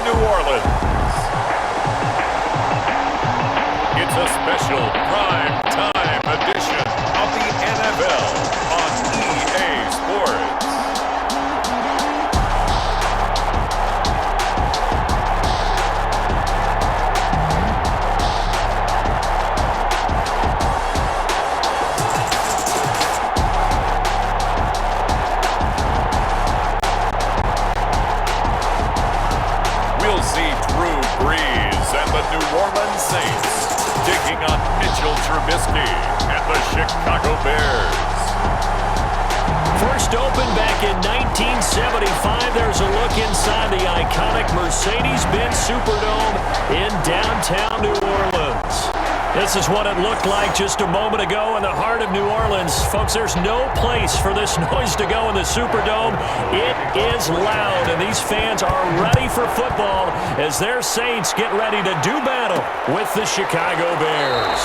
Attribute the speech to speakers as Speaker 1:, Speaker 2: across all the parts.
Speaker 1: New Orleans. It's a special prime time edition of the NFL on EA Sports. We'll see Drew Brees and the New Orleans Saints taking on Trubisky and the Chicago Bears.
Speaker 2: First opened back in 1975, there's a look inside the iconic Mercedes-Benz Superdome in downtown New Orleans. This is what it looked like just a moment ago in the heart of New Orleans. Folks, there's no place for this noise to go in the Superdome. It is loud, and these fans are ready for football as their Saints get ready to do battle with the Chicago Bears.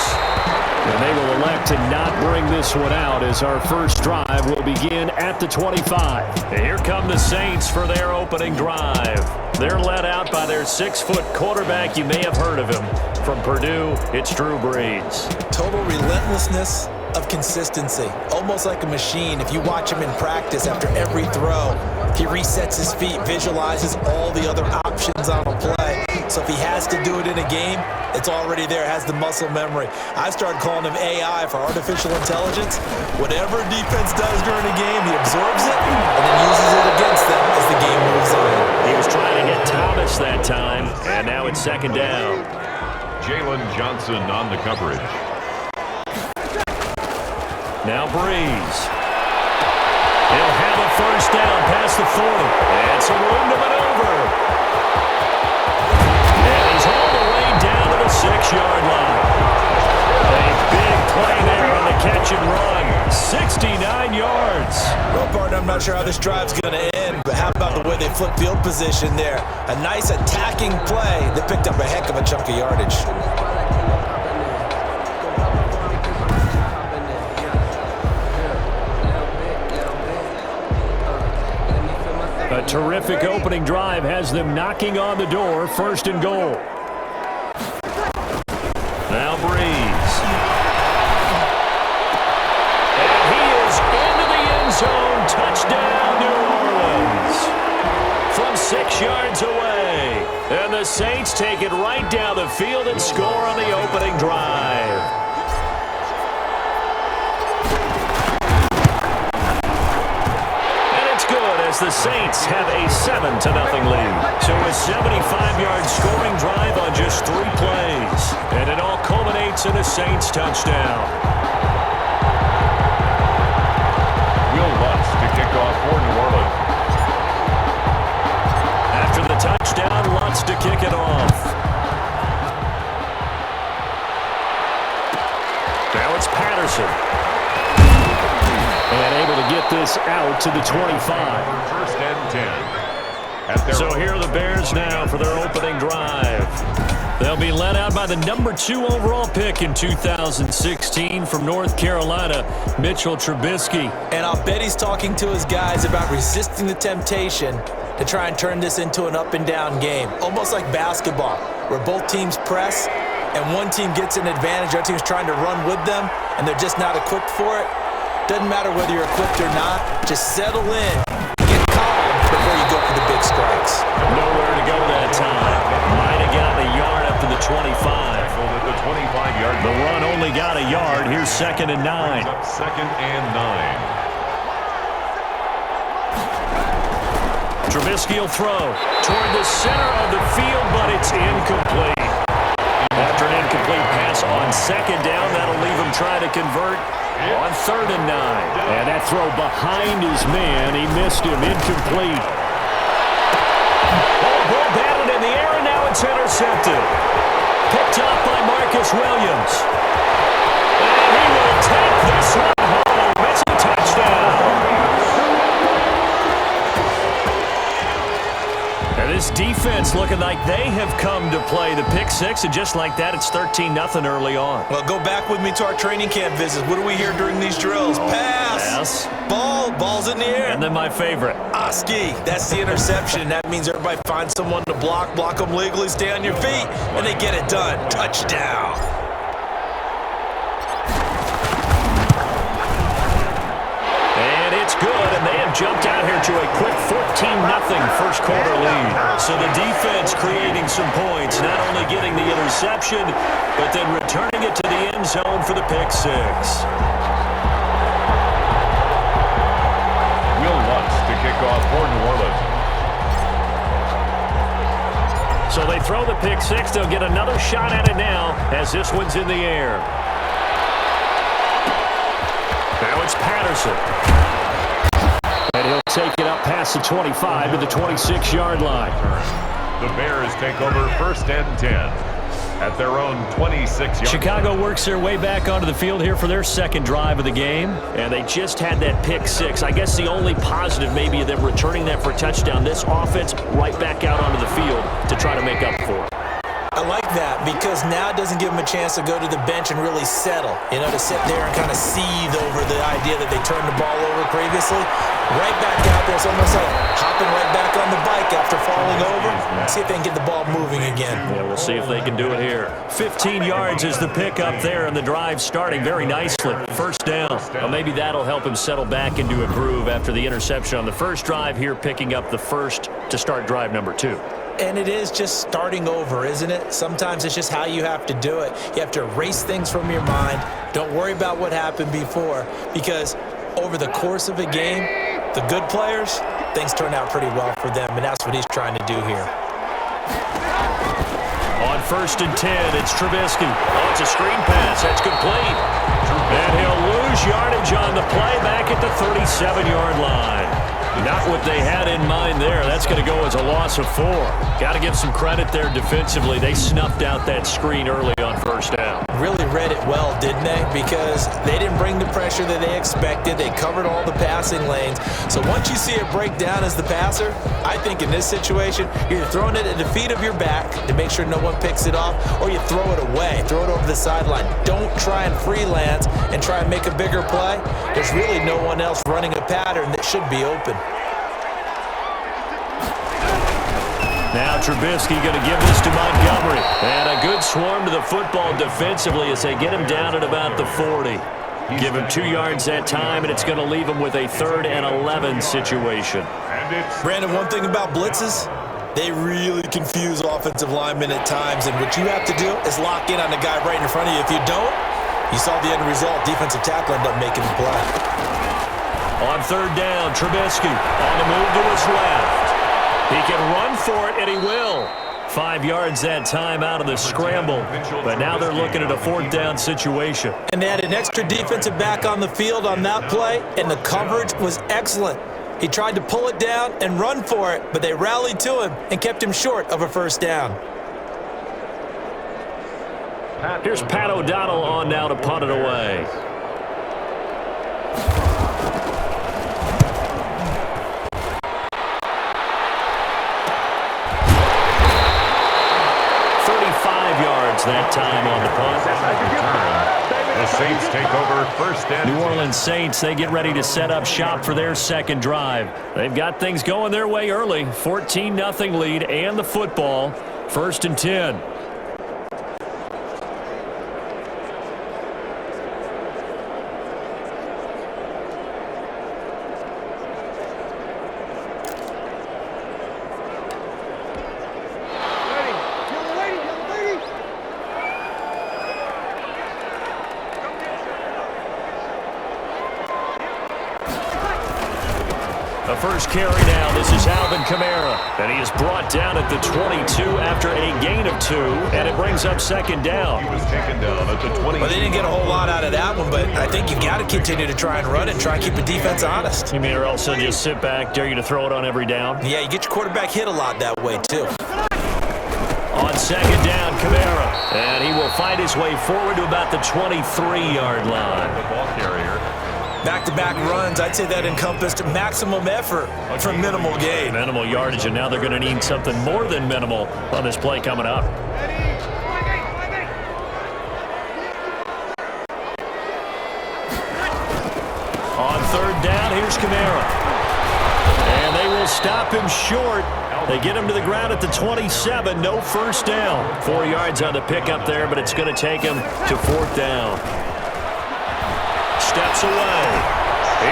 Speaker 2: And they will elect to not bring this one out as our first drive will begin at the 25. And here come the Saints for their opening drive. They're led out by their 6-foot quarterback. You may have heard of him. From Purdue, it's Drew Brees.
Speaker 3: Total relentlessness of consistency. Almost like a machine. If you watch him in practice after every throw, he resets his feet, visualizes all the other options on a play. So if he has to do it in a game, it's already there, has the muscle memory. I started calling him AI for artificial intelligence. Whatever defense does during a game, he absorbs it and then uses it against them as the game moves on.
Speaker 2: He was trying to get Thomas that time, and now it's second down.
Speaker 1: Jalen Johnson on the coverage.
Speaker 2: Now Brees. He'll have a first down past the 40. And some room to maneuver. And he's all the way down to the 6-yard line. A big play there on the catch and run. 69 yards.
Speaker 3: Well, partner, I'm not sure how this drive's going to end, but how about the way they flip field position there? A nice attacking play that picked up a heck of a chunk of yardage.
Speaker 2: A terrific opening drive has them knocking on the door, first and goal. Now Brees. And he is into the end zone. Touchdown, New Orleans. From 6 yards away. And the Saints take it right down the field and score on the opening drive. As the Saints have a 7-0 lead. So a 75-yard scoring drive on just 3 plays. And it all culminates in a Saints touchdown.
Speaker 1: Will Lutz to kick off for New Orleans.
Speaker 2: After the touchdown, Lutz to kick it off. Now it's Patterson. And able to get this out to the 25.
Speaker 1: First and 10.
Speaker 2: So here are the Bears now for their opening drive. They'll be led out by the number 2 overall pick in 2016 from North Carolina, Mitchell Trubisky.
Speaker 3: And I'll bet he's talking to his guys about resisting the temptation to try and turn this into an up-and-down game. Almost like basketball, where both teams press and one team gets an advantage, the other team's trying to run with them, and they're just not equipped for it. Doesn't matter whether you're equipped or not. Just settle in, get calm before you go for the big strikes.
Speaker 2: Nowhere to go that time. Might have gotten a yard up to the 25.
Speaker 1: At the 25-yard.
Speaker 2: The run only got a yard. Here's 2nd and 9.
Speaker 1: Up 2nd and 9.
Speaker 2: Trubisky will throw toward the center of the field, but it's incomplete. After an incomplete pass on 2nd down, that'll leave him trying to convert on 3rd and 9. And that throw behind his man, he missed him, incomplete. Ball batted in the air, and now it's intercepted. Picked up by Marcus Williams. And he will take this one home. It's a touchdown. And This defense looking like they have come to play. The pick six, and just like that, it's 13-0 early on.
Speaker 3: Well, go back with me to our training camp visits. What do we hear during these drills? Pass. Ball's in the air.
Speaker 2: And then my favorite.
Speaker 3: Oski, that's the interception. That means everybody finds someone to block them legally, stay on your feet, and they get it done. Touchdown.
Speaker 2: And it's good, and they have jumped out here to a quick 14-0 first quarter lead. So the defense creating some points, not only getting the interception, but then returning it to the end zone for the pick six.
Speaker 1: To kick off for New Orleans.
Speaker 2: So they throw the pick six. They'll get another shot at it now as this one's in the air. Now it's Patterson. And he'll take it up past the 25 to the 26-yard line.
Speaker 1: The Bears take over first and 10. At their own 26-yard.
Speaker 2: Chicago works their way back onto the field here for their second drive of the game, and they just had that pick six. I guess the only positive maybe of them returning that for a touchdown. This offense right back out onto the field to try to make up for it.
Speaker 3: I like that because now it doesn't give them a chance to go to the bench and really settle, to sit there and kind of seethe over the idea that they turned the ball over previously. Right back out there. It's almost like hopping right back on the bike after falling over. See if they can get the ball moving again.
Speaker 2: Yeah, we'll see if they can do it here. 15 yards is the pick up there, and the drive starting very nicely. First down. Well, maybe that'll help him settle back into a groove after the interception on the first drive here, picking up the first to start drive number 2.
Speaker 3: And it is just starting over, isn't it? Sometimes it's just how you have to do it. You have to erase things from your mind. Don't worry about what happened before, because over the course of a game, the good players, things turn out pretty well for them, and that's what he's trying to do here.
Speaker 2: On first and 10, it's Trubisky. Oh, it's a screen pass. That's complete. And he'll lose yardage on the play back at the 37-yard line. Not what they had in mind there. That's going to go as a loss of 4. Got to give some credit there defensively. They snuffed out that screen early on first down.
Speaker 3: Really read it well, didn't they? Because they didn't bring the pressure that they expected. They covered all the passing lanes. So once you see it break down as the passer, I think in this situation, you're throwing it at the feet of your back to make sure no one picks it off, or you throw it away. Throw it over the sideline. Don't try and freelance and try and make a bigger play. There's really no one else running a pattern that should be open.
Speaker 2: Now Trubisky going to give this to Montgomery. And a good swarm to the football defensively as they get him down at about the 40. Give him 2 yards that time, and it's going to leave him with a 3rd and 11 situation.
Speaker 3: Brandon, one thing about blitzes, they really confuse offensive linemen at times, and what you have to do is lock in on the guy right in front of you. If you don't, you saw the end result. Defensive tackle ended up making the play.
Speaker 2: On 3rd down, Trubisky on the move to his left. He can run for it, and he will. 5 yards that time out of the scramble. But now they're looking at a 4th down situation.
Speaker 3: And they had an extra defensive back on the field on that play, and the coverage was excellent. He tried to pull it down and run for it, but they rallied to him and kept him short of a 1st down.
Speaker 2: Here's Pat O'Donnell on now to punt it away. That time on the punt.
Speaker 1: The Saints take over first and
Speaker 2: New Orleans Saints, they get ready to set up shop for their second drive. They've got things going their way early. 14-0 lead and the football. 1st and 10. First carry now. This is Alvin Kamara. And he is brought down at the 22 after a gain of 2. And it brings up 2nd down.
Speaker 1: He was taken down at the 20.
Speaker 3: Well, they didn't get a whole lot out of that one, but I think you've got to continue to try and run and try and keep the defense honest.
Speaker 2: You mean or else they'll just sit back, dare you to throw it on every down?
Speaker 3: Yeah, you get your quarterback hit a lot that way, too.
Speaker 2: On 2nd down, Kamara. And he will fight his way forward to about the 23-yard line.
Speaker 1: The ball carrier.
Speaker 3: Back-to-back runs, I'd say that encompassed maximum effort for minimal gain.
Speaker 2: Minimal yardage, and now they're going to need something more than minimal on this play coming up. On third down, here's Kamara. And they will stop him short. They get him to the ground at the 27. No first down. 4 yards on the pickup there, but it's going to take him to fourth down. Steps away.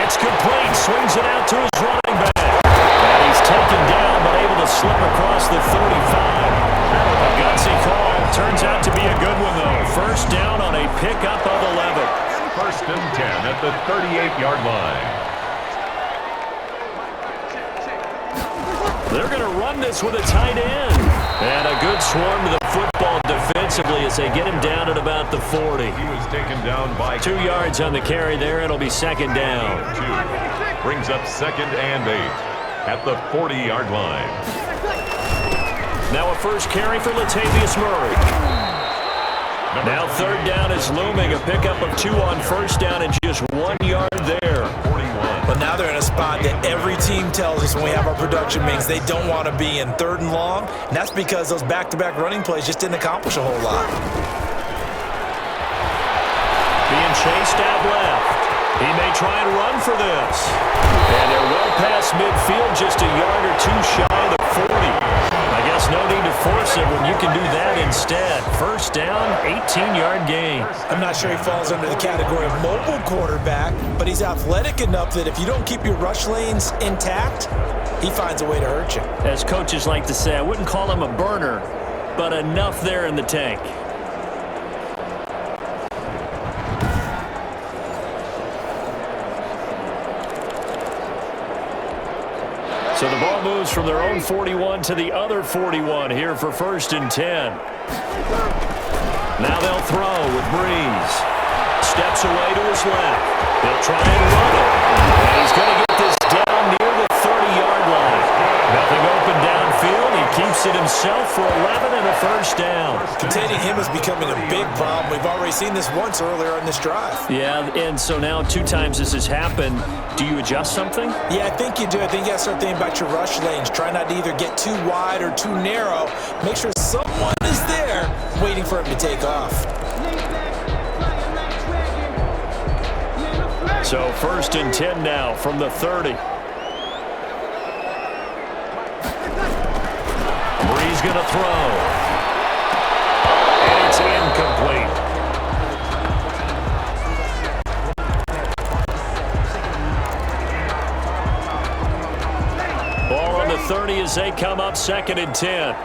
Speaker 2: It's complete. Swings it out to his running back. And he's taken down, but able to slip across the 35. A gutsy call. Turns out to be a good one, though. First down on a pickup of 11.
Speaker 1: First and 10 at the 38-yard line.
Speaker 2: They're going to run this with a tight end. And a good swarm to the football defensively as they get him down at about the 40.
Speaker 1: He was taken down by
Speaker 2: 2 yards on the carry there. It'll be second down.
Speaker 1: 2. Brings up second and 8 at the 40-yard line.
Speaker 2: Now a first carry for Latavius Murray. Now third down is looming. A pickup of 2 on first down and just 1 yard there.
Speaker 1: 41.
Speaker 3: But now they're in a spot that every team tells us when we have our production meetings they don't want to be in, third and long. And that's because those back-to-back running plays just didn't accomplish a whole lot.
Speaker 2: Being chased out left. He may try and run for this. And they're well past midfield, just a yard or 2 shy of the 40. I guess no need to force it when you can do that instead. First down, 18-yard gain.
Speaker 3: I'm not sure he falls under the category of mobile quarterback, but he's athletic enough that if you don't keep your rush lanes intact, he finds a way to hurt you.
Speaker 2: As coaches like to say, I wouldn't call him a burner, but enough there in the tank. So the ball moves from their own 41 to the other 41 here for first and 10. Now they'll throw with Brees. Steps away to his left. They'll try and run it. And he's going to get this down near the 30-yard line. Nothing open downfield. He keeps it himself for 11 and a first down.
Speaker 3: Containing him is becoming a big problem. We've already seen this once earlier in this drive.
Speaker 2: Yeah, and so now 2 times this has happened. Do you adjust something?
Speaker 3: Yeah, I think you do. I think you got to start thinking about your rush lanes. Try not to either get too wide or too narrow. Make sure someone is there waiting for him to take off.
Speaker 2: So first and 10 now from the 30. Brees going to throw. And it's incomplete. Ball on the 30 as they come up second and 10.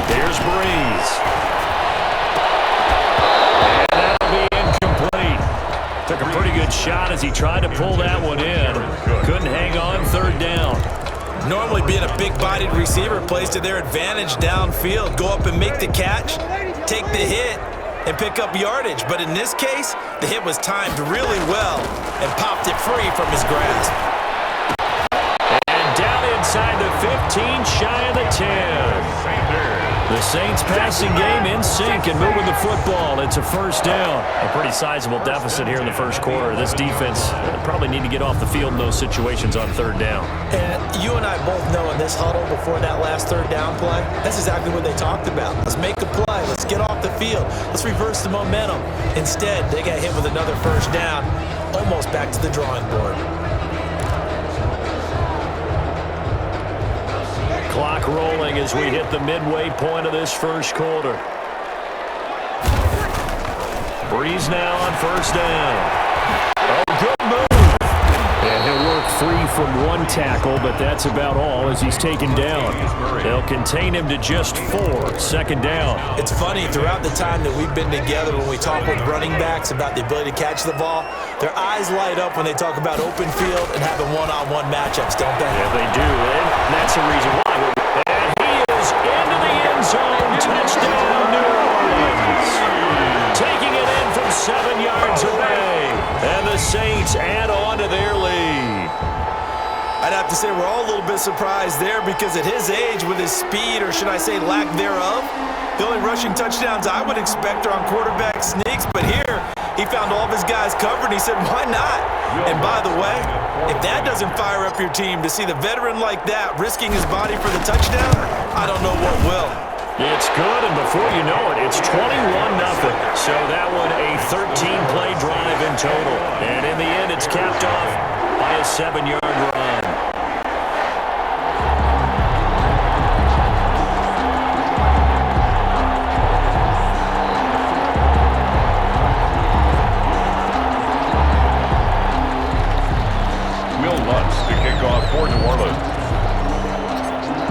Speaker 2: Here's Brees. And that'll be incomplete. Took a pretty good shot as he tried to pull that one in. Couldn't hang on third down.
Speaker 3: Normally being a big-bodied receiver plays to their advantage downfield. Go up and make the catch, take the hit, and pick up yardage. But in this case, the hit was timed really well and popped it free from his grasp.
Speaker 2: And down inside the 15, shy of the 10. The Saints passing game in sync and moving the football. It's a first down. A pretty sizable deficit here in the first quarter. This defense probably need to get off the field in those situations on third down.
Speaker 3: And you and I both know in this huddle before that last third down play, that's exactly what they talked about. Let's make a play. Let's get off the field. Let's reverse the momentum. Instead, they got hit with another first down, almost back to the drawing board.
Speaker 2: Clock rolling as we hit the midway point of this first quarter. Brees now on first down. Oh, good move. And he'll work free from one tackle, but that's about all as he's taken down. They'll contain him to just 4. Second down.
Speaker 3: It's funny, throughout the time that we've been together, when we talk with running backs about the ability to catch the ball, their eyes light up when they talk about open field and having one-on-one matchups, don't they?
Speaker 2: Yeah, they do, and that's the reason why. And he is into the end zone. Touchdown, New Orleans. Taking it in from 7 yards away. And the Saints add on to their lead.
Speaker 3: I'd have to say we're all a little bit surprised there because at his age, with his speed, or should I say lack thereof, the only rushing touchdowns I would expect are on quarterback sneaks. But here, he found all of his guys covered, and he said, why not? And by the way, if that doesn't fire up your team to see the veteran like that risking his body for the touchdown, I don't know what will.
Speaker 2: It's good, and before you know it, it's 21-0. So that one a 13-play drive in total. And in the end, it's capped off by a 7-yard run.
Speaker 1: To kick off for New Orleans.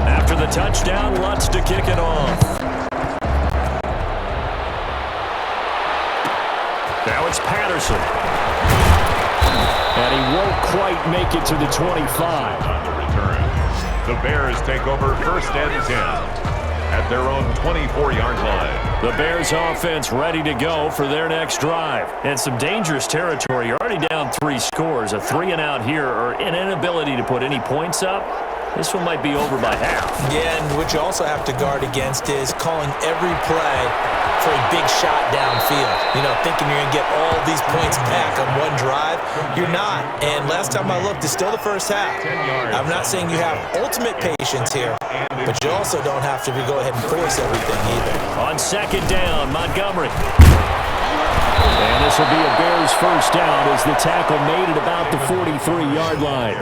Speaker 2: After the touchdown, Lutz to kick it off. Now it's Patterson. And he won't quite make it to the 25.
Speaker 1: On the return. The Bears take over first and 10 at their own 24-yard line.
Speaker 2: The Bears offense ready to go for their next drive. And some dangerous territory. You're already down 3 scores. A 3-and-out here, or an inability to put any points up. This one might be over by half.
Speaker 3: Yeah, and what you also have to guard against is calling every play for a big shot downfield. You know, thinking you're going to get all these points back on one drive. You're not. And last time I looked, it's still the first half. I'm not saying you have ultimate patience here, but you also don't have to go ahead and force everything either.
Speaker 2: On second down, Montgomery. And this will be a Bears first down as the tackle made at about the 43-yard line.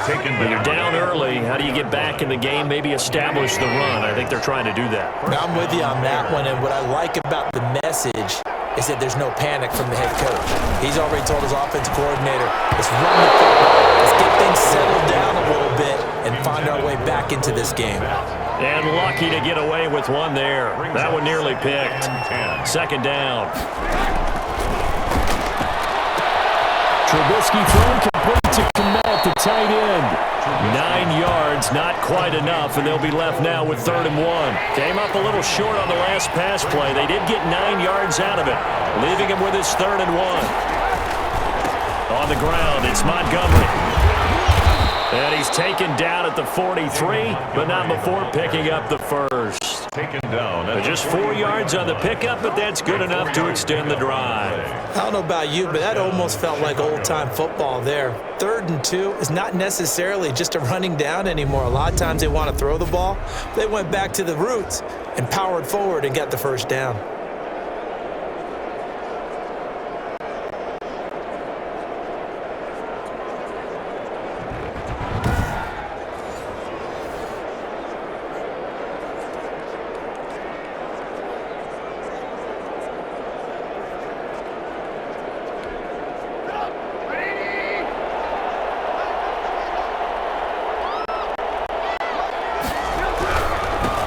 Speaker 2: When you're down early, how do you get back in the game, maybe establish the run? I think they're trying to do that.
Speaker 3: I'm with you on that one, and what I like about the message is that there's no panic from the head coach. He's already told his offensive coordinator, let's run the football, let's get things settled down a little bit and find our way back into this game.
Speaker 2: And lucky to get away with one there. That one nearly picked. Second down. Trubisky thrown complete to Kmet, the tight end. 9 yards, not quite enough, and they'll be left now with 3rd and 1. Came up a little short on the last pass play. They did get 9 yards out of it, leaving him with his 3rd and 1. On the ground, it's Montgomery. And he's taken down at the 43, but not before picking up the first.
Speaker 1: Taken down.
Speaker 2: Just 4 yards on the pickup, but that's good enough to extend the drive.
Speaker 3: I don't know about you, but that almost felt like old-time football there. 3rd and 2 is not necessarily just a running down anymore. A lot of times they want to throw the ball. They went back to the roots and powered forward and got the first down.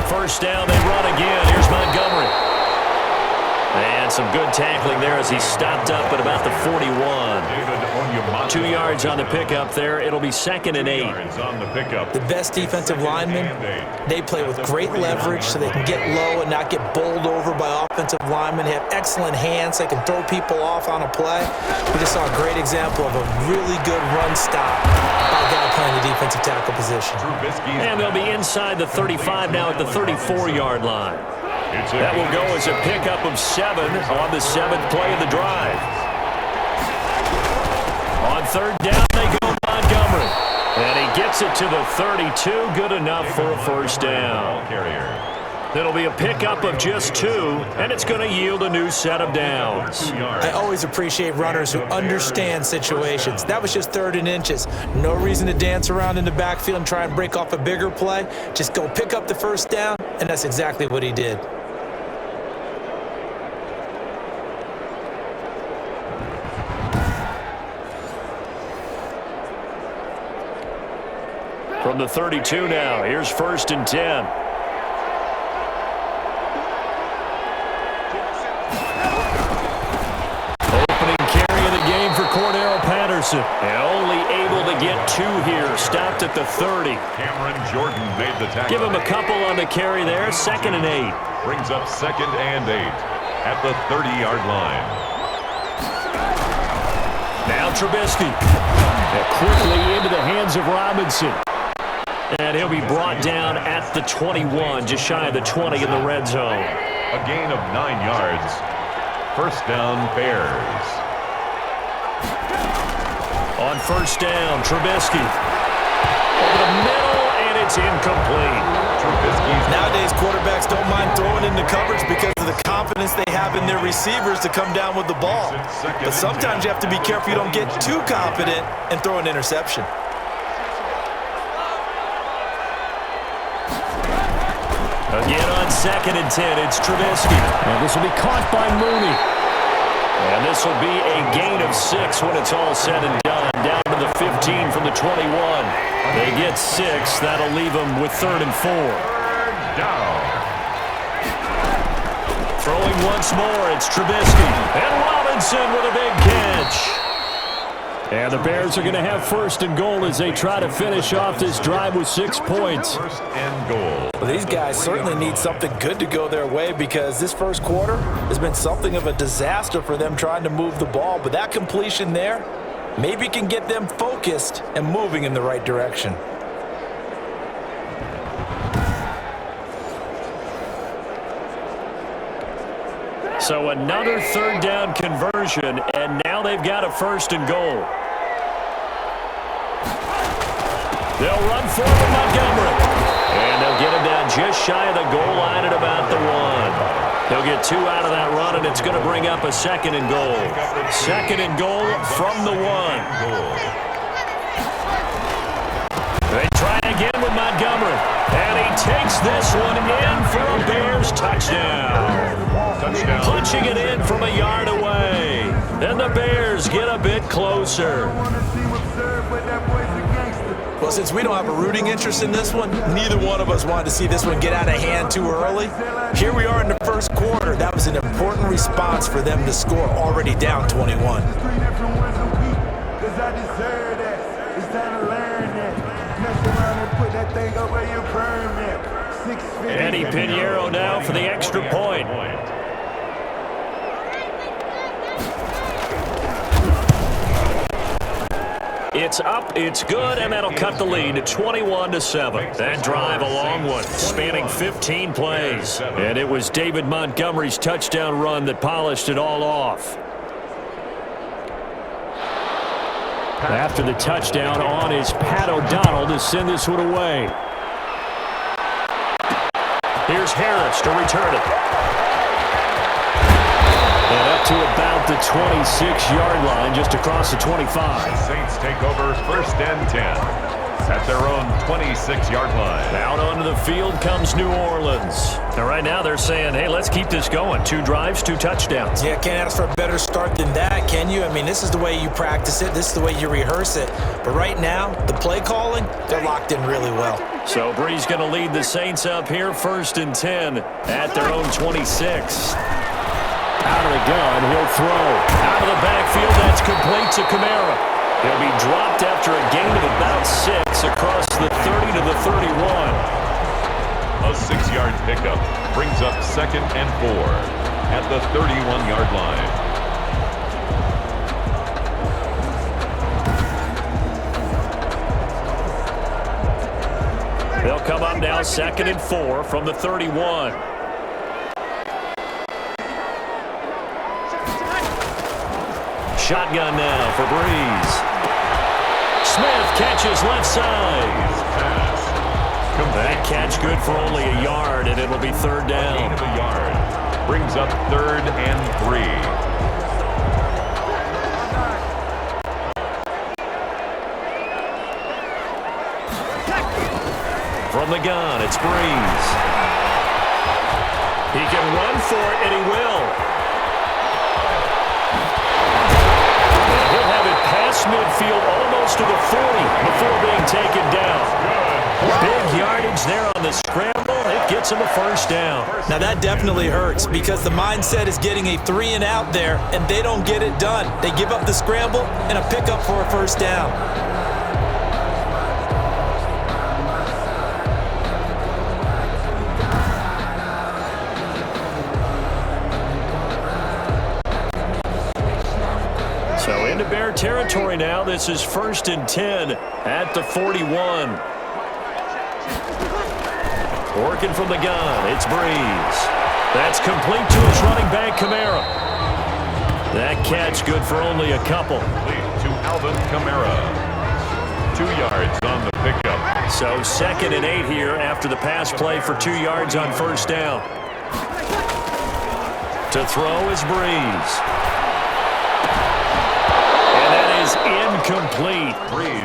Speaker 2: First down, they run again. Here's Montgomery. And some good tackling there as he stopped up at about the 41. 2 yards on the pickup there. It'll be 2nd and 8.
Speaker 3: The best defensive linemen, they play with great leverage so they can get low and not get bowled over by offensive linemen. They have excellent hands. They can throw people off on a play. We just saw a great example of a really good run stop by a guy playing the defensive tackle position.
Speaker 2: And they'll be inside the 35 now at the 34-yard line. That will go as a pickup of 7 on the 7th play of the drive. On 3rd down, they go Montgomery. And he gets it to the 32, good enough for a first down. It'll be a pickup of just 2, and it's going to yield a new set of downs.
Speaker 3: I always appreciate runners who understand situations. That was just 3rd and inches. No reason to dance around in the backfield and try and break off a bigger play. Just go pick up the first down, and that's exactly what he did.
Speaker 2: From the 32 now, here's 1st and 10. Opening carry of the game for Cordero Patterson. And only able to get 2 here. Stopped at the 30.
Speaker 1: Cameron Jordan made the tackle.
Speaker 2: Give him a couple on the carry there. 2nd and 8.
Speaker 1: Brings up 2nd and 8 at the 30-yard line.
Speaker 2: Now Trubisky. And quickly into the hands of Robinson. And he'll be brought down at the 21, just shy of the 20 in the red zone.
Speaker 1: A gain of 9 yards. First down, Bears.
Speaker 2: On first down, Trubisky. Over the middle, and it's incomplete.
Speaker 3: Nowadays, quarterbacks don't mind throwing into coverage because of the confidence they have in their receivers to come down with the ball. But sometimes you have to be careful you don't get too confident and throw an interception.
Speaker 2: Again on 2nd and 10, it's Trubisky. And this will be caught by Mooney. And this will be a gain of 6 when it's all said and done. Down to the 15 from the 21. They get 6. That'll leave them with 3rd and 4.
Speaker 1: Down.
Speaker 2: Throwing once more, it's Trubisky. And Robinson with a big catch. And the Bears are going to have 1st and goal as they try to finish off this drive with 6 points.
Speaker 1: 1st and goal.
Speaker 3: Well, these guys certainly need something good to go their way because this first quarter has been something of a disaster for them trying to move the ball. But that completion there maybe can get them focused and moving in the right direction.
Speaker 2: So another 3rd down conversion, and now they've got a 1st and goal. They'll run for it with Montgomery. And they'll get him down just shy of the goal line at about the 1. They'll get 2 out of that run, and it's going to bring up a 2nd and goal. 2nd and goal from the 1. They try again with Montgomery. And he takes this one in for a Bears touchdown. Punching it in from a yard away. Then the Bears get a bit closer.
Speaker 3: Well, since we don't have a rooting interest in this one, neither one of us wanted to see this one get out of hand too early. Here we are in the first quarter. That was an important response for them to score already down 21.
Speaker 2: Eddie Pinheiro now for the extra point. It's up, it's good, and that'll cut the lead to 21-7. That drive a long one, spanning 15 plays. And it was David Montgomery's touchdown run that polished it all off. After the touchdown on is Pat O'Donnell to send this one away. Here's Harris to return it. And up to about the 26-yard line, just across the 25.
Speaker 1: Saints take over 1st and 10 at their own 26-yard line.
Speaker 2: Out onto the field comes New Orleans. And right now they're saying, hey, let's keep this going. 2 drives, 2 touchdowns.
Speaker 3: Yeah, can't ask for a better start than that, can you? I mean, this is the way you practice it. This is the way you rehearse it. But right now, the play calling, they're locked in really well.
Speaker 2: So Bree's going to lead the Saints up here 1st and 10 at their own 26. Out of the gun, he'll throw. Out of the backfield, that's complete to Kamara. He'll be dropped after a gain of about 6 across the 30 to the 31.
Speaker 1: A 6-yard pickup brings up 2nd and 4 at the 31-yard line.
Speaker 2: They'll come up now 2nd and 4 from the 31. Shotgun now for Breeze. Smith catches left side. That catch good for only a yard, and it'll be 3rd down.
Speaker 1: Gain of a yard brings up 3rd and 3.
Speaker 2: From the gun, it's Breeze. He can run for it, and he will. He'll have it past midfield, almost to the 40 before being taken down. Big yardage there on the scramble. It gets him a 1st down.
Speaker 3: Now that definitely hurts because the mindset is getting a 3 and out there, and they don't get it done. They give up the scramble and a pickup for a 1st down.
Speaker 2: So So into Bear territory now. This is 1st and 10 at the 41. Working from the gun, it's Breeze. That's complete to his running back, Kamara. That catch good for only a couple.
Speaker 1: To Alvin Kamara. 2 yards on the pickup.
Speaker 2: So 2nd and 8 here after the pass play for 2 yards on 1st down. To throw is Breeze. And that is incomplete.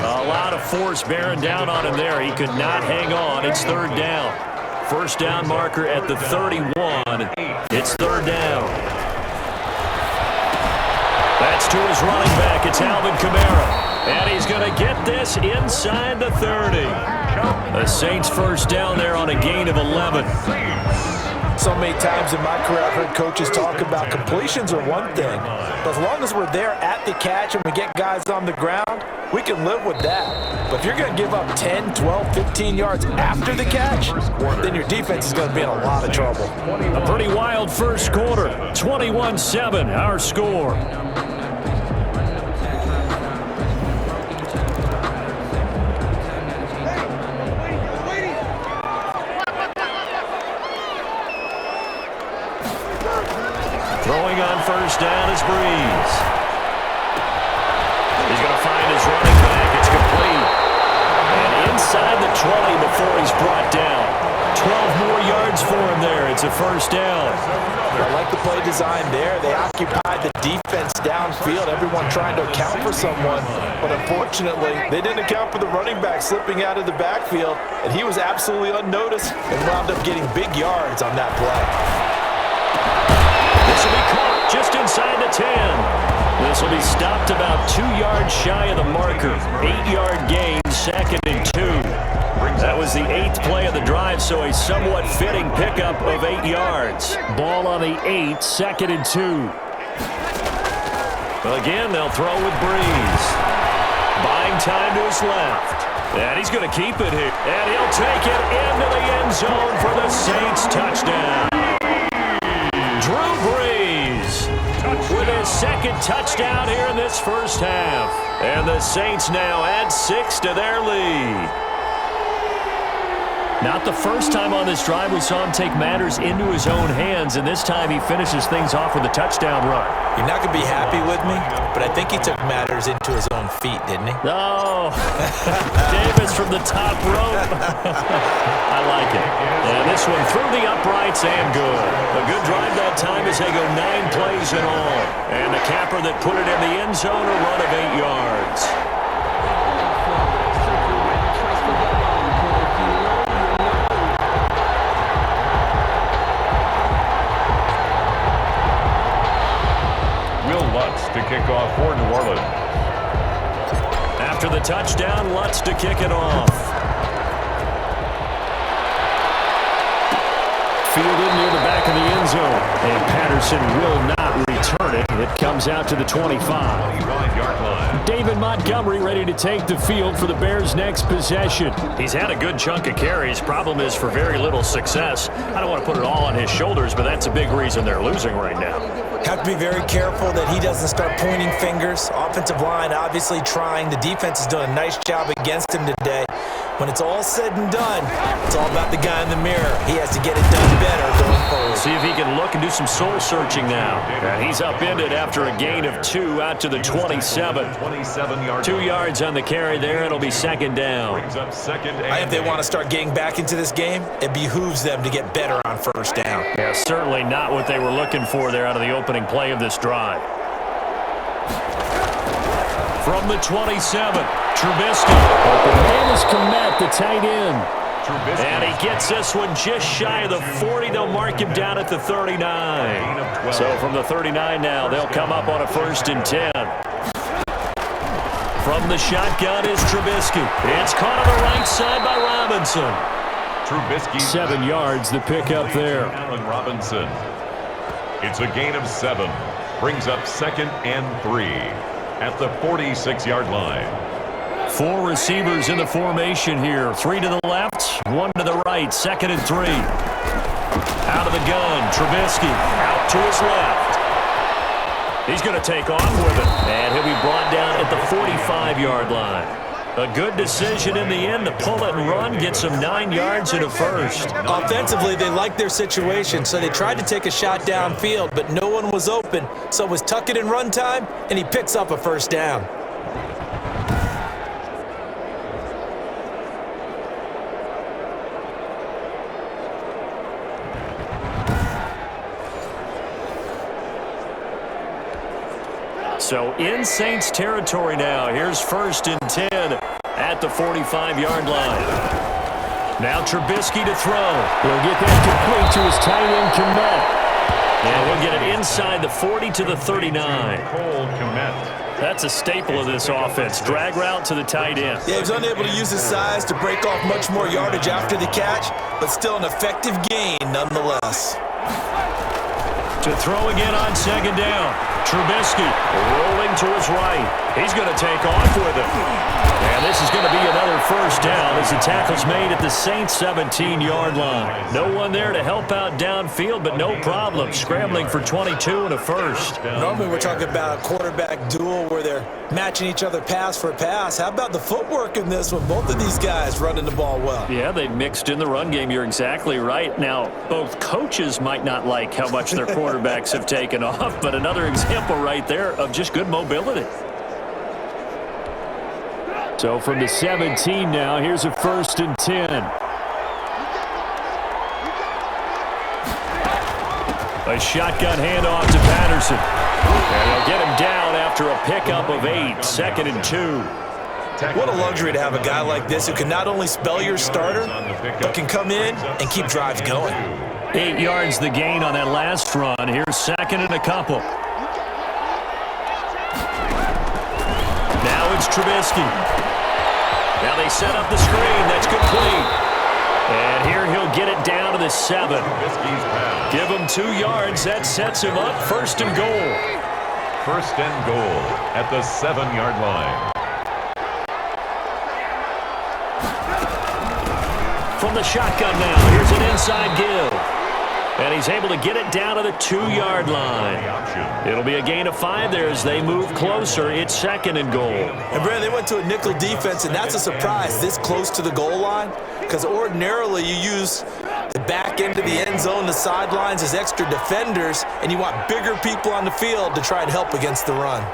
Speaker 2: A lot of force bearing down on him there. He could not hang on. It's 3rd down. 1st down marker at the 31. It's 3rd down. That's to his running back. It's Alvin Kamara. And he's going to get this inside the 30. The Saints 1st down there on a gain of 11.
Speaker 3: So many times in my career I've heard coaches talk about completions are one thing. But as long as we're there at the catch and we get guys on the ground, we can live with that. But if you're going to give up 10, 12, 15 yards after the catch, then your defense is going to be in a lot of trouble.
Speaker 2: A pretty wild first quarter. 21-7, our score. Throwing on 1st down is Breeze. He's going to find his running back. It's complete. And inside the 20 before he's brought down. 12 more yards for him there. It's a 1st down.
Speaker 3: I like the play design there. They occupied the defense downfield, everyone trying to account for someone. But unfortunately, they didn't account for the running back slipping out of the backfield, and he was absolutely unnoticed and wound up getting big yards on that play.
Speaker 2: This will be caught just inside the 10. This will be stopped about 2 yards shy of the marker. 8-yard gain, 2nd and 2. That was the 8th play of the drive, so a somewhat fitting pickup of 8 yards. Ball on the 8, 2nd and 2. Again, they'll throw with Breeze. Buying time to his left. And he's going to keep it here. And he'll take it into the end zone for the Saints touchdown. Drew Brees with his 2nd touchdown here in this 1st half. And the Saints now add 6 to their lead. Not the first time on this drive we saw him take matters into his own hands, and this time he finishes things off with a touchdown run.
Speaker 3: You're not going to be happy with me, but I think he took matters into his own feet, didn't he?
Speaker 2: Oh, Davis from the top rope. I like it. And this one through the uprights and good. A good drive that time as they go 9 plays in all. And the capper that put it in the end zone, a run of 8 yards.
Speaker 1: To kick off for New Orleans.
Speaker 2: After the touchdown, Lutz to kick it off. Fielded near the back of the end zone. And Patterson will not return it. It comes out to the 25. David Montgomery ready to take the field for the Bears' next possession. He's had a good chunk of carries. Problem is for very little success. I don't want to put it all on his shoulders, but that's a big reason they're losing right now.
Speaker 3: Have to be very careful that he doesn't start pointing fingers. Offensive line obviously trying. The defense is doing a nice job against him today. When it's all said and done, it's all about the guy in the mirror. He has to get it done better going forward.
Speaker 2: See if he can look and do some soul searching now. And he's upended after a gain of 2 out to the 27. 2 yards on the carry there. It'll be 2nd down.
Speaker 3: If they want to start getting back into this game, it behooves them to get better on 1st down.
Speaker 2: Yeah, certainly not what they were looking for there out of the opening play of this drive. From the 27, Trubisky. Open man is Komet, the tight end. And he gets this one just shy of the 40. They'll mark him down at the 39. So from the 39 now, they'll come up on a 1st and 10. From the shotgun is Trubisky. It's caught on the right side by Robinson.
Speaker 1: Trubisky.
Speaker 2: 7 yards, the pickup there.
Speaker 1: Allen Robinson. It's a gain of 7. Brings up 2nd and 3 at the 46-yard line.
Speaker 2: 4 receivers in the formation here. 3 to the left, 1 to the right. 2nd and 3. Out of the gun, Trubisky out to his left. He's going to take off with it. And he'll be brought down at the 45-yard line. A good decision in the end to pull it and run, get some 9 yards and a first.
Speaker 3: Offensively, they liked their situation, so they tried to take a shot downfield, but no one was open. So it was tuck it and run time, and he picks up a first down.
Speaker 2: So in Saints territory now. Here's 1st and 10 at the 45-yard line. Now Trubisky to throw.
Speaker 4: He'll get that complete to his tight end, Komet.
Speaker 2: And we'll get it inside the 40 to the 39. That's a staple of this offense. Drag route to the tight end.
Speaker 3: Yeah, he was unable to use his size to break off much more yardage after the catch, but still an effective gain nonetheless.
Speaker 2: To throw again on 2nd down. Trubisky rolling to his right. He's going to take off with it. And this is going to be another first down as the tackle's made at the Saints 17-yard line. No one there to help out downfield, but no problem. Scrambling for 22 and a first.
Speaker 3: Normally we're talking about a quarterback duel where they're matching each other pass for pass. How about the footwork in this one? Both of these guys running the ball well.
Speaker 2: Yeah, they mixed in the run game. You're exactly right. Now, both coaches might not like how much their quarterbacks have taken off, but another example right there of just good mobility.
Speaker 4: So from the 17 now, here's a 1st and 10.
Speaker 2: A shotgun handoff to Patterson. And they'll get him down after a pickup of 8, 2nd and 2.
Speaker 3: What a luxury to have a guy like this who can not only spell your starter, but can come in and keep drives going.
Speaker 2: 8 yards the gain on that last run. Here's 2nd and a couple. Now it's Trubisky. Now they set up the screen. That's complete. And here he'll get it down to the 7. Give him 2 yards. That sets him up 1st and goal.
Speaker 1: 1st and goal at the 7-yard line.
Speaker 2: From the shotgun now, here's an inside give. And he's able to get it down to the 2-yard line. It'll be a gain of 5 there as they move closer. It's 2nd and goal.
Speaker 3: And, Brandon, they went to a nickel defense, and that's a surprise this close to the goal line because ordinarily you use the back end of the end zone, the sidelines as extra defenders, and you want bigger people on the field to try and help against the run.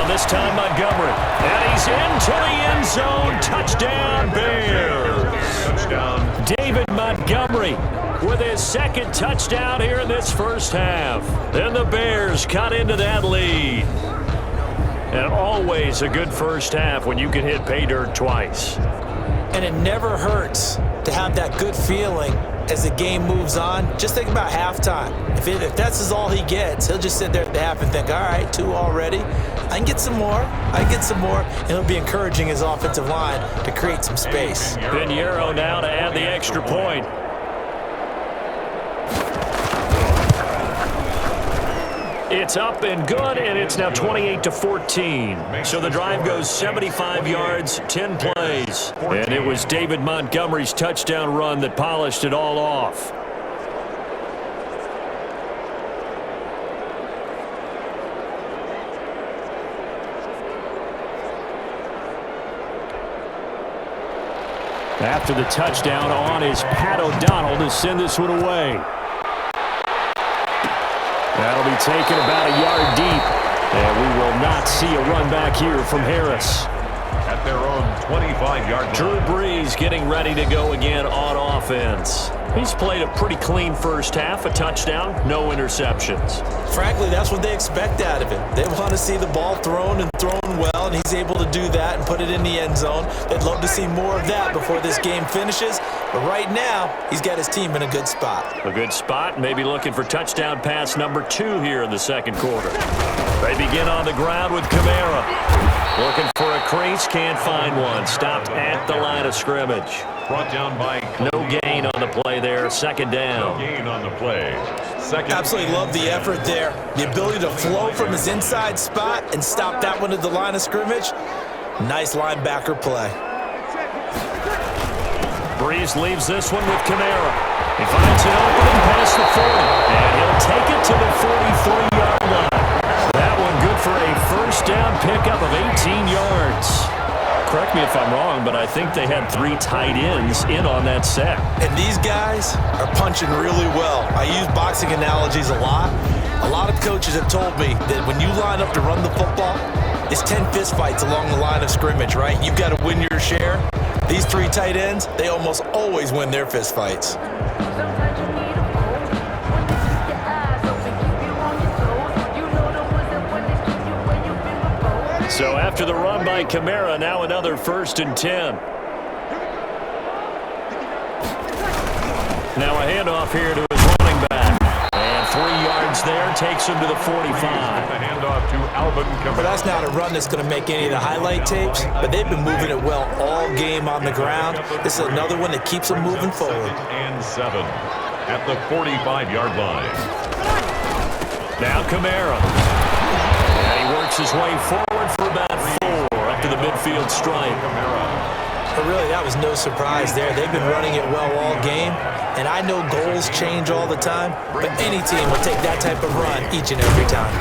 Speaker 2: This time Montgomery. And he's into the end zone. Touchdown, Bears. Touchdown. David Montgomery with his 2nd touchdown here in this first half. Then the Bears cut into that lead. And always a good first half when you can hit pay dirt twice.
Speaker 3: And it never hurts to have that good feeling as the game moves on. Just think about halftime. If that's all he gets, he'll just sit there at the half and think, all right, 2 already. I can get some more. And he'll be encouraging his offensive line to create some space.
Speaker 2: Pinheiro now to add the extra point. It's up and good, and it's now 28-14. So the drive goes 75 yards, 10 plays. And it was David Montgomery's touchdown run that polished it all off. After the touchdown on is Pat O'Donnell to send this one away. That'll be taken about a yard deep. And we will not see a run back here from Harris.
Speaker 1: At their own 25-yard line.
Speaker 2: Drew Brees getting ready to go again on offense. He's played a pretty clean first half, a touchdown, no interceptions.
Speaker 3: Frankly, that's what they expect out of him. They want to see the ball thrown and thrown well, and he's able to do that and put it in the end zone. They'd love to see more of that before this game finishes. But right now, he's got his team in a good spot.
Speaker 2: A good spot, maybe looking for touchdown pass number 2 here in the 2nd quarter. They begin on the ground with Kamara. Looking for a crease, can't find one. Stopped at the line of scrimmage.
Speaker 1: Brought down by
Speaker 2: no gain on the play there. 2nd down.
Speaker 1: No gain on the play.
Speaker 3: Absolutely love the effort there. The ability to flow from his inside spot and stop that one at the line of scrimmage. Nice linebacker play.
Speaker 2: Brees leaves this one with Kamara. He finds an opening past the 40, and he'll take it to the 43-yard line. That one good for a first down pickup of 18 yards. Correct me if I'm wrong, but I think they had 3 tight ends in on that set.
Speaker 3: And these guys are punching really well. I use boxing analogies a lot. A lot of coaches have told me that when you line up to run the football, it's 10 fistfights along the line of scrimmage, right? You've got to win your share. These 3 tight ends, they almost always win their fistfights.
Speaker 2: So after the run by Kamara, now another 1st and 10. Now a handoff here to his running back. And 3 yards there takes him to the 45.
Speaker 1: The handoff to Alvin Kamara.
Speaker 3: But that's not a run that's going to make any of the highlight tapes, but they've been moving it well all game on the ground. This is another one that keeps them moving forward.
Speaker 1: And 7 at the 45-yard line.
Speaker 2: Now Kamara. And he works his way forward for about 4 up to the midfield stripe.
Speaker 3: But really, that was no surprise there. They've been running it well all game, and I know goals change all the time, but any team will take that type of run each and every time.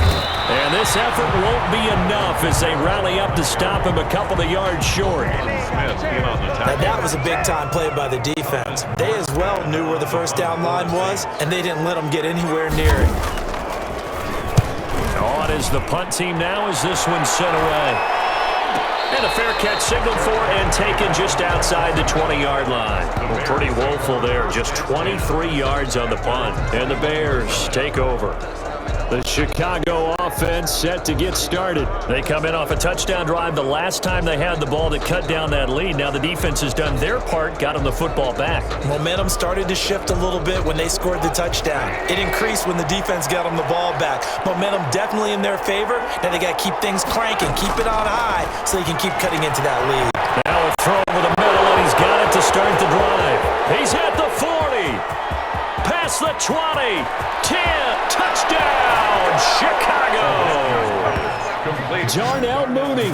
Speaker 2: And this effort won't be enough as they rally up to stop him a couple of yards short.
Speaker 3: Now, that was a big-time play by the defense. They as well knew where the first down line was, and they didn't let them get anywhere near it.
Speaker 2: On is the punt team now as this one's sent away. And a fair catch signaled for and taken just outside the 20-yard line. Well, pretty woeful there. Just 23 yards on the punt. And the Bears take over. The Chicago offense set to get started. They come in off a touchdown drive the last time they had the ball to cut down that lead. Now the defense has done their part, got them the football back.
Speaker 3: Momentum started to shift a little bit when they scored the touchdown. It increased when the defense got them the ball back. Momentum definitely in their favor. Now they got to keep things cranking, keep it on high so they can keep cutting into that lead.
Speaker 2: Now a throw over the middle, and he's got it to start the drive. He's at the 40. Past the 20. 10. Touchdown, Chicago. Darnell Mooney,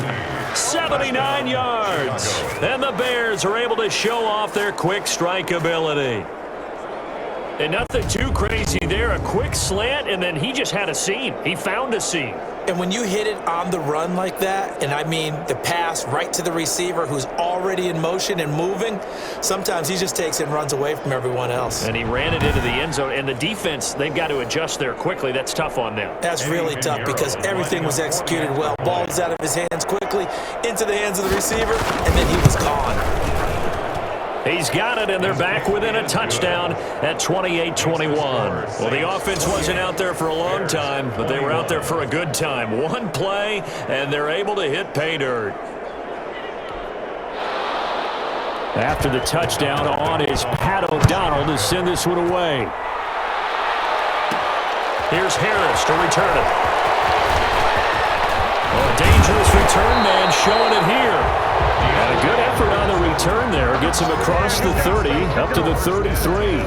Speaker 2: 79 yards. And the Bears are able to show off their quick strike ability. And nothing too crazy there. A quick slant, and then he just had a seam. He found a seam.
Speaker 3: And when you hit it on the run like that, and I mean the pass right to the receiver who's already in motion and moving, sometimes he just takes it and runs away from everyone else.
Speaker 2: And he ran it into the end zone. And the defense, they've got to adjust there quickly. That's tough on them.
Speaker 3: That's really tough because everything was executed well. Ball was out of his hands quickly, into the hands of the receiver, and then he was gone.
Speaker 2: He's got it, and they're back within a touchdown at 28-21. Well, the offense wasn't out there for a long time, but they were out there for a good time. One play, and they're able to hit pay dirt. After the touchdown on is Pat O'Donnell to send this one away. Here's Harris to return it. Oh, a dangerous return man showing it here. And a good effort on the return there. Gets him across the 30, up to the 33.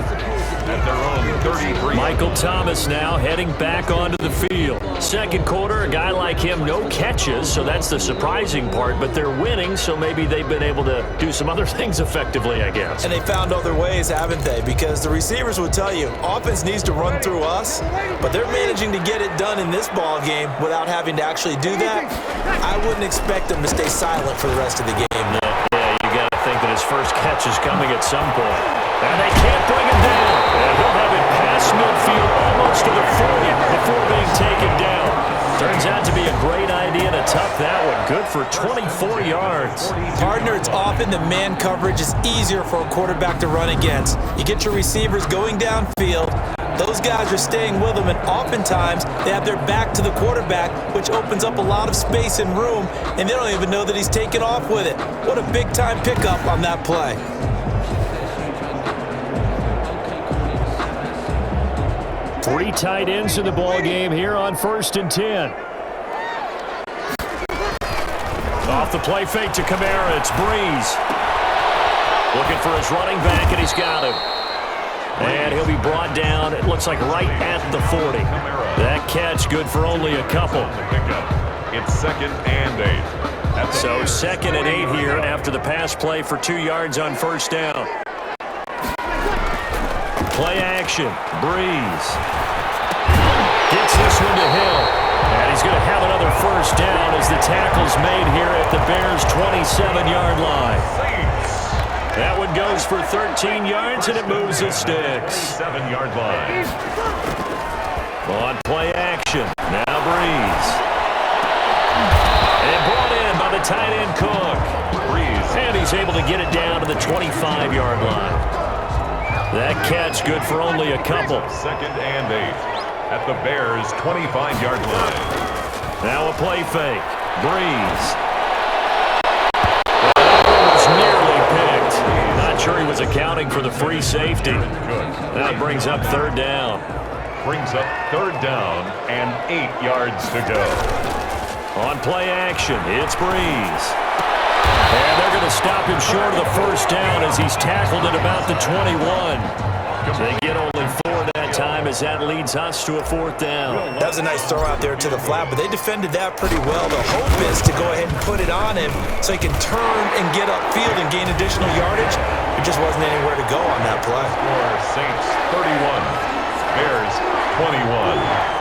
Speaker 1: At their own 33.
Speaker 2: Michael Thomas now heading back onto the field. Second quarter, a guy like him, no catches, so that's the surprising part. But they're winning, so maybe they've been able to do some other things effectively, I guess.
Speaker 3: And they found other ways, haven't they? Because the receivers will tell you, offense needs to run through us, but they're managing to get it done in this ball game without having to actually do that. I wouldn't expect them to stay silent for the rest of the game.
Speaker 2: Yeah, you got to think that his first catch is coming at some point. And they can't bring him down. And he'll have it past midfield almost to the 40 before being taken down. Turns out to be a great idea to tuck that one. Good for 24 yards.
Speaker 3: Partner, it's often the man coverage is easier for a quarterback to run against. You get your receivers going downfield. Those guys are staying with them, and oftentimes they have their back to the quarterback, which opens up a lot of space and room, and they don't even know that he's taken off with it. What a big-time pickup on that play.
Speaker 2: Three tight ends in the ball game here on 1st and 10. Off the play fake to Kamara, it's Brees. Looking for his running back, and he's got him. And he'll be brought down, it looks like right at the 40. That catch good for only a couple.
Speaker 1: It's 2nd and 8.
Speaker 2: So 2nd and 8 here after the pass play for 2 yards on first down. Play action. Breeze. Gets this one to Hill. And he's going to have another first down as the tackle's made here at the Bears' 27-yard line. That one goes for 13 yards, and it moves the sticks.
Speaker 1: 7-yard line.
Speaker 2: On play action. Now Breeze. And brought in by the tight end Cook. Breeze. And he's able to get it down to the 25-yard line. That catch good for only a couple.
Speaker 1: 2nd and 8 at the Bears' 25-yard line.
Speaker 2: Now a play fake. Breeze. That was nearly picked. Not sure he was accounting for the free safety. Now it brings up 3rd down.
Speaker 1: Brings up 3rd down and 8 yards to go.
Speaker 2: On play action, it's Breeze. And they're going to stop him short of the first down as he's tackled at about the 21. They get only 4 that time as that leads us to a 4th down.
Speaker 3: That was a nice throw out there to the flat, but they defended that pretty well. The hope is to go ahead and put it on him so he can turn and get upfield and gain additional yardage. There just wasn't anywhere to go on that play.
Speaker 1: Score Saints 31, Bears 21.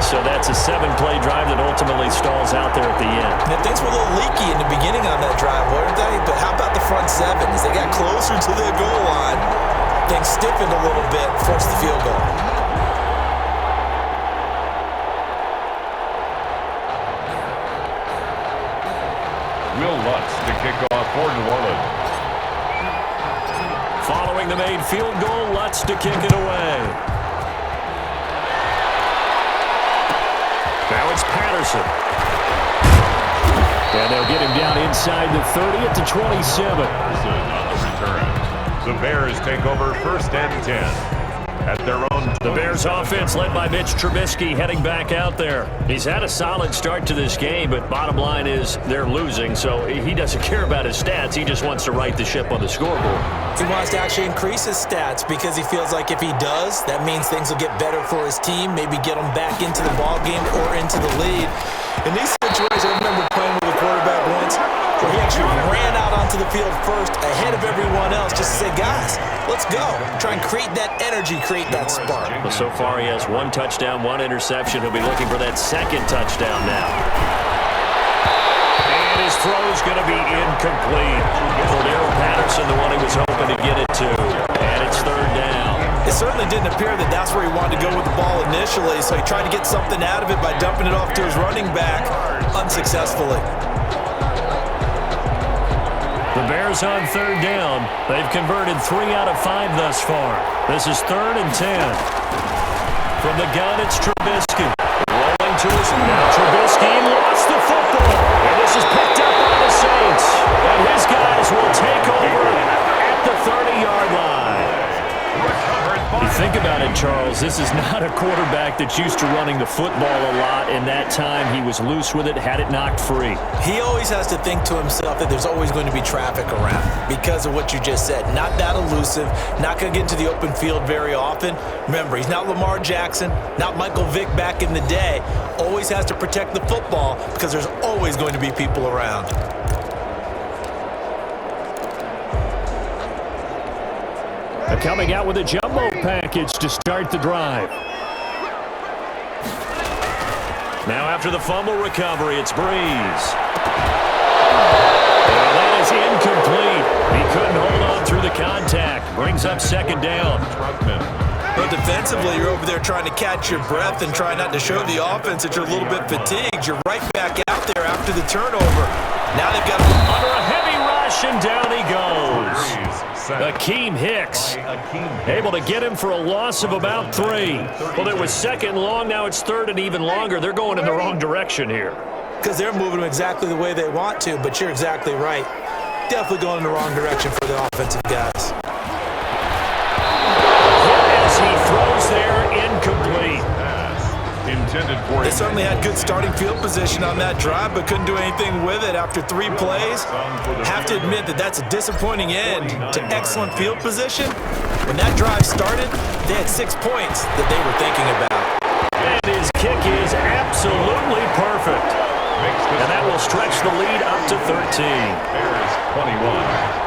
Speaker 3: So that's a 7-play drive that ultimately stalls out there at the end.
Speaker 5: Now, things were a little leaky in the beginning on that drive, weren't they? But how about the front 7? As they got closer to the goal line, things stiffened a little bit, forced the field goal.
Speaker 1: Will Lutz to kick off for New Orleans.
Speaker 2: Following the made field goal, Lutz to kick it away. Now it's Patterson. And they'll get him down inside the 30 at the 27.
Speaker 1: On the return. The Bears take over 1st and 10. At their own.
Speaker 2: The Bears offense led by Mitch Trubisky heading back out there. He's had a solid start to this game, but bottom line is they're losing, so he doesn't care about his stats. He just wants to right the ship on the scoreboard.
Speaker 5: He wants to actually increase his stats because he feels like if he does, that means things will get better for his team, maybe get them back into the ball game or into the lead. In these situations, I remember playing with a quarterback once where he actually ran out onto the field first ahead of everyone else just to say, guys, let's go. Try and create that energy, create that spark.
Speaker 2: Well, so far he has 1 touchdown, 1 interception. He'll be looking for that 2nd touchdown now. And his throw's going to be incomplete. Cordero Patterson, the one he was hoping to get it to. And it's 3rd down.
Speaker 5: It certainly didn't appear that that's where he wanted to go with the ball initially, so he tried to get something out of it by dumping it off to his running back unsuccessfully.
Speaker 2: The Bears on 3rd down. They've converted 3 out of 5 thus far. This is 3rd and 10. From the gun, it's Trubisky. Rolling to his now. Trubisky lost the football. And this is picked up by the Saints. And his guys will take over at the 30-yard line. You think about it, Charles, this is not a quarterback that's used to running the football a lot, and that time he was loose with it, had it knocked free.
Speaker 5: He always has to think to himself that there's always going to be traffic around because of what you just said. Not that elusive, not going to get into the open field very often. Remember, he's not Lamar Jackson, not Michael Vick back in the day. Always has to protect the football because there's always going to be people around.
Speaker 2: Coming out with a jumbo package to start the drive. Now after the fumble recovery, it's Breeze. And that is incomplete. He couldn't hold on through the contact. Brings up 2nd down.
Speaker 5: But defensively, you're over there trying to catch your breath and try not to show the offense that you're a little bit fatigued. You're right back out there after the turnover. Now they've got
Speaker 2: under a heavy rush, and down he goes. Akeem Hicks able to get him for a loss of about 3. Well, it was 2nd and long. Now it's 3rd and even longer. They're going in the wrong direction here.
Speaker 5: Because they're moving them exactly the way they want to, but you're exactly right. Definitely going in the wrong direction for the offensive guys.
Speaker 2: As he throws there, incomplete.
Speaker 1: Intended for
Speaker 5: They certainly had good starting field position on that drive, but couldn't do anything with it after 3 plays. Have to admit that that's a disappointing end to excellent field position. When that drive started, they had 6 points that they were thinking about.
Speaker 2: And his kick is absolutely perfect. And that will stretch the lead up to 13.
Speaker 1: Bears 21.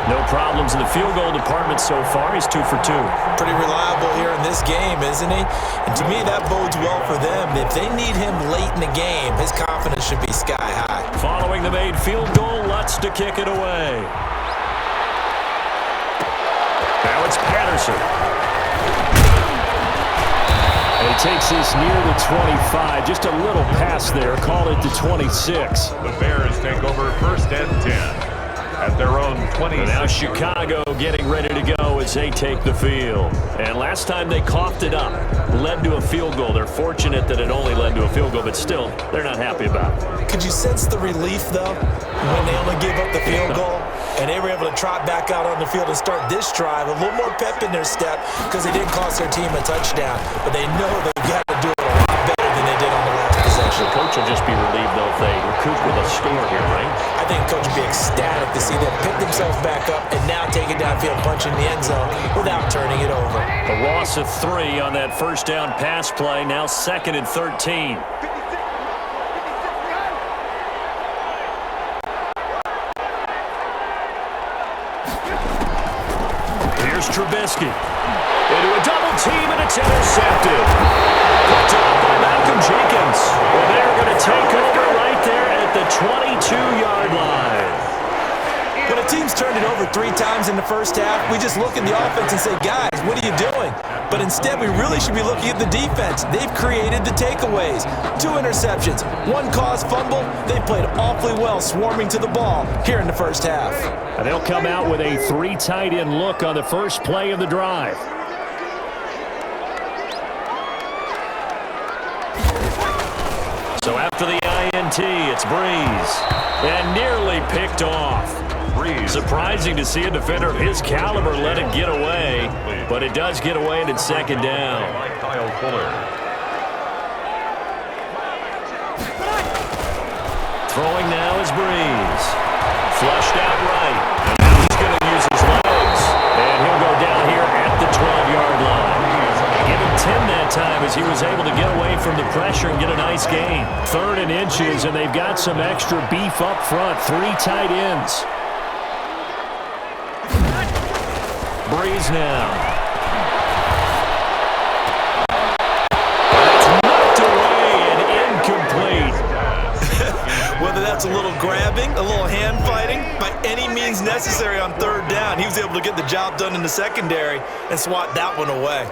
Speaker 2: No problems in the field goal department so far. He's 2 for 2.
Speaker 3: Pretty reliable here in this game, isn't he? And to me, that bodes well for them. If they need him late in the game, his confidence should be sky high.
Speaker 2: Following the made field goal, Lutz to kick it away. Now it's Patterson. And he takes this near the 25. Just a little pass there. Call it the 26.
Speaker 1: The Bears take over 1st and 10. At their own 20.
Speaker 2: Now Chicago getting ready to go as they take the field. And last time they coughed it up, led to a field goal. They're fortunate that it only led to a field goal, but still, they're not happy about it.
Speaker 3: Could you sense the relief, though, when they only gave up the field goal? And they were able to trot back out on the field and start this drive. A little more pep in their step because they didn't cost their team a touchdown. But they know they've got to do it a lot better than they did on the last possession.
Speaker 2: The coach will just be relieved, though, if they recoup with a score here, right?
Speaker 3: I think coach would be ecstatic to see them pick themselves back up and now take it downfield, punch in the end zone without turning it over.
Speaker 2: A loss of 3 on that first down pass play. Now 2nd and 13. Here's Trubisky. Into a double team, and it's intercepted. Picked up by Malcolm Jenkins. Well, they're going to take over right there at the 22-yard line.
Speaker 3: When a team's turned it over 3 times in the first half, we just look at the offense and say, guys, what are you doing? But instead, we really should be looking at the defense. They've created the takeaways. 2 interceptions, 1 caused fumble. They played awfully well swarming to the ball here in the first half.
Speaker 2: And they'll come out with a 3 tight end look on the first play of the drive. So after the INT, it's Breeze. And nearly picked off. Surprising to see a defender of his caliber let it get away, but it does get away and it's 2nd down. Throwing now is Breeze. Flushed out right. And now he's going to use his legs. And he'll go down here at the 12-yard line. Give him 10 that time as he was able to get away from the pressure and get a nice gain. 3rd and inches, and they've got some extra beef up front. 3 tight ends. Breeze now. It's knocked away and incomplete.
Speaker 3: Whether that's a little grabbing, a little hand fighting, by any means necessary on 3rd down, he was able to get the job done in the secondary and swat that one away.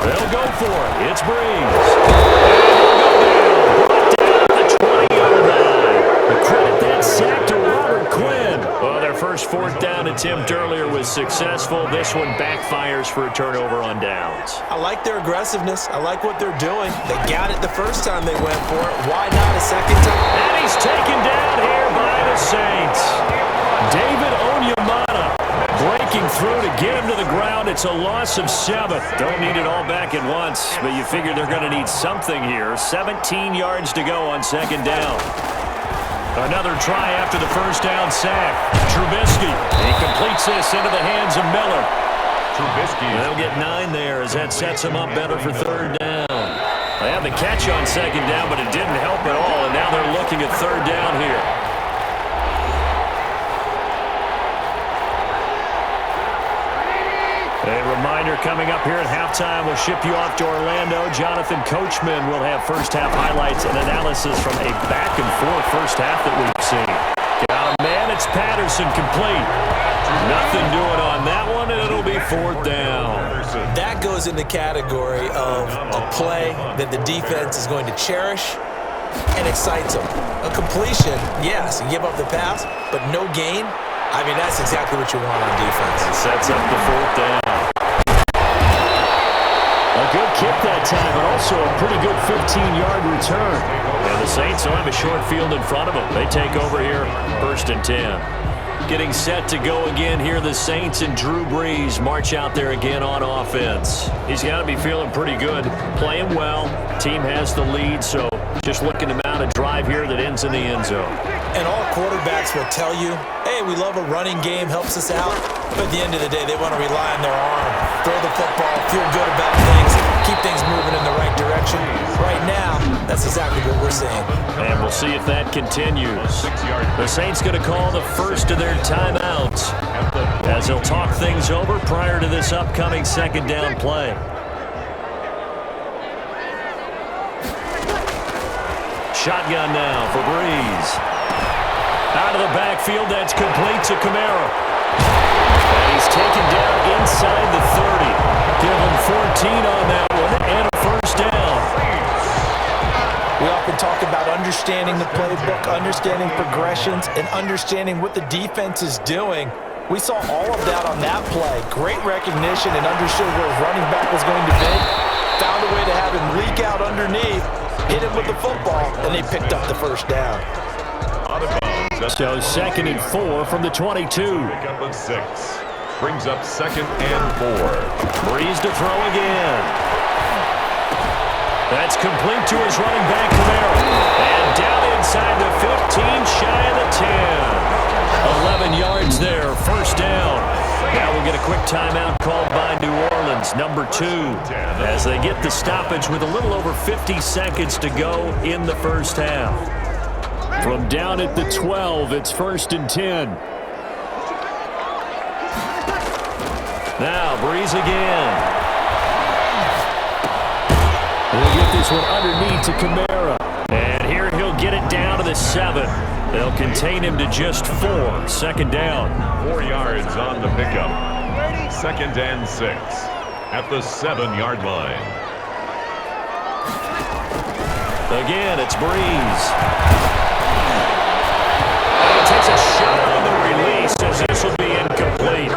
Speaker 2: They'll go for it. It's Breeze. And he'll go down. Brought down at the 20-yard line. Credit that sack to Robert Quinn. Well, their first 4th down attempt earlier was successful. This one backfires for a turnover on downs.
Speaker 3: I like their aggressiveness. I like what they're doing. They got it the first time they went for it. Why not a second time?
Speaker 2: And he's taken down here by the Saints. David Onyemata breaking through to get him to the ground. It's a loss of 7. Don't need it all back at once, but you figure they're going to need something here. 17 yards to go on 2nd down. Another try after the first down sack. Trubisky. He completes this into the hands of Miller.
Speaker 1: Trubisky.
Speaker 2: They'll get 9 there as that sets him up better for 3rd down. They had the catch on 2nd down, but it didn't help at all, and now they're looking at 3rd down here. A reminder coming up here at halftime, we'll ship you off to Orlando. Jonathan Coachman will have first half highlights and analysis from a back-and-forth first half that we've seen. Got a man, it's Patterson, complete. Nothing doing on that one, and it'll be 4th down.
Speaker 3: That goes in the category of a play that the defense is going to cherish and excites them. A completion, yes, you give up the pass, but no gain. I mean, that's exactly what you want on defense.
Speaker 2: It sets up the 4th down. A good kick that time, but also a pretty good 15-yard return. And the Saints will have a short field in front of them. They take over here, 1st and 10. Getting set to go again here, the Saints and Drew Brees march out there again on offense. He's got to be feeling pretty good, playing well. Team has the lead, so just looking to mount a drive here that ends in the end zone.
Speaker 3: And all quarterbacks will tell you, hey, we love a running game, helps us out. But at the end of the day, they want to rely on their arm, throw the football, feel good about things, keep things moving in the right direction. Right now, that's exactly what we're seeing.
Speaker 2: And we'll see if that continues. The The Saints going to call the first of their timeouts as they'll talk things over prior to this upcoming second down play. Shotgun now for Breeze. Out of the backfield, that's complete to Kamara. And he's taken down inside the 30. Give him 14 on that one and a first down.
Speaker 3: We often talk about understanding the playbook, understanding progressions, and understanding what the defense is doing. We saw all of that on that play. Great recognition and understood where his running back was going to be. Found a way to have him leak out underneath, hit him with the football, and they picked up the first down.
Speaker 2: So 2nd and 4 from the 22.
Speaker 1: Pick up a 6. Brings up 2nd and 4.
Speaker 2: Breeze to throw again. That's complete to his running back, Kamara. And down inside the 15, shy of the 10. 11 yards there, first down. Now we'll get a quick timeout called by New Orleans, number 2, as they get the stoppage with a little over 50 seconds to go in the first half.
Speaker 4: From down at the 12, it's 1st and 10.
Speaker 2: Now Breeze again.
Speaker 4: We'll get this one underneath to Kamara.
Speaker 2: And here he'll get it down to the 7. They'll contain him to just 4. 2nd down.
Speaker 1: 4 yards on the pickup. 2nd and 6 at the 7-yard line.
Speaker 2: Again, it's Breeze. And he takes a shot on the release as this will be incomplete.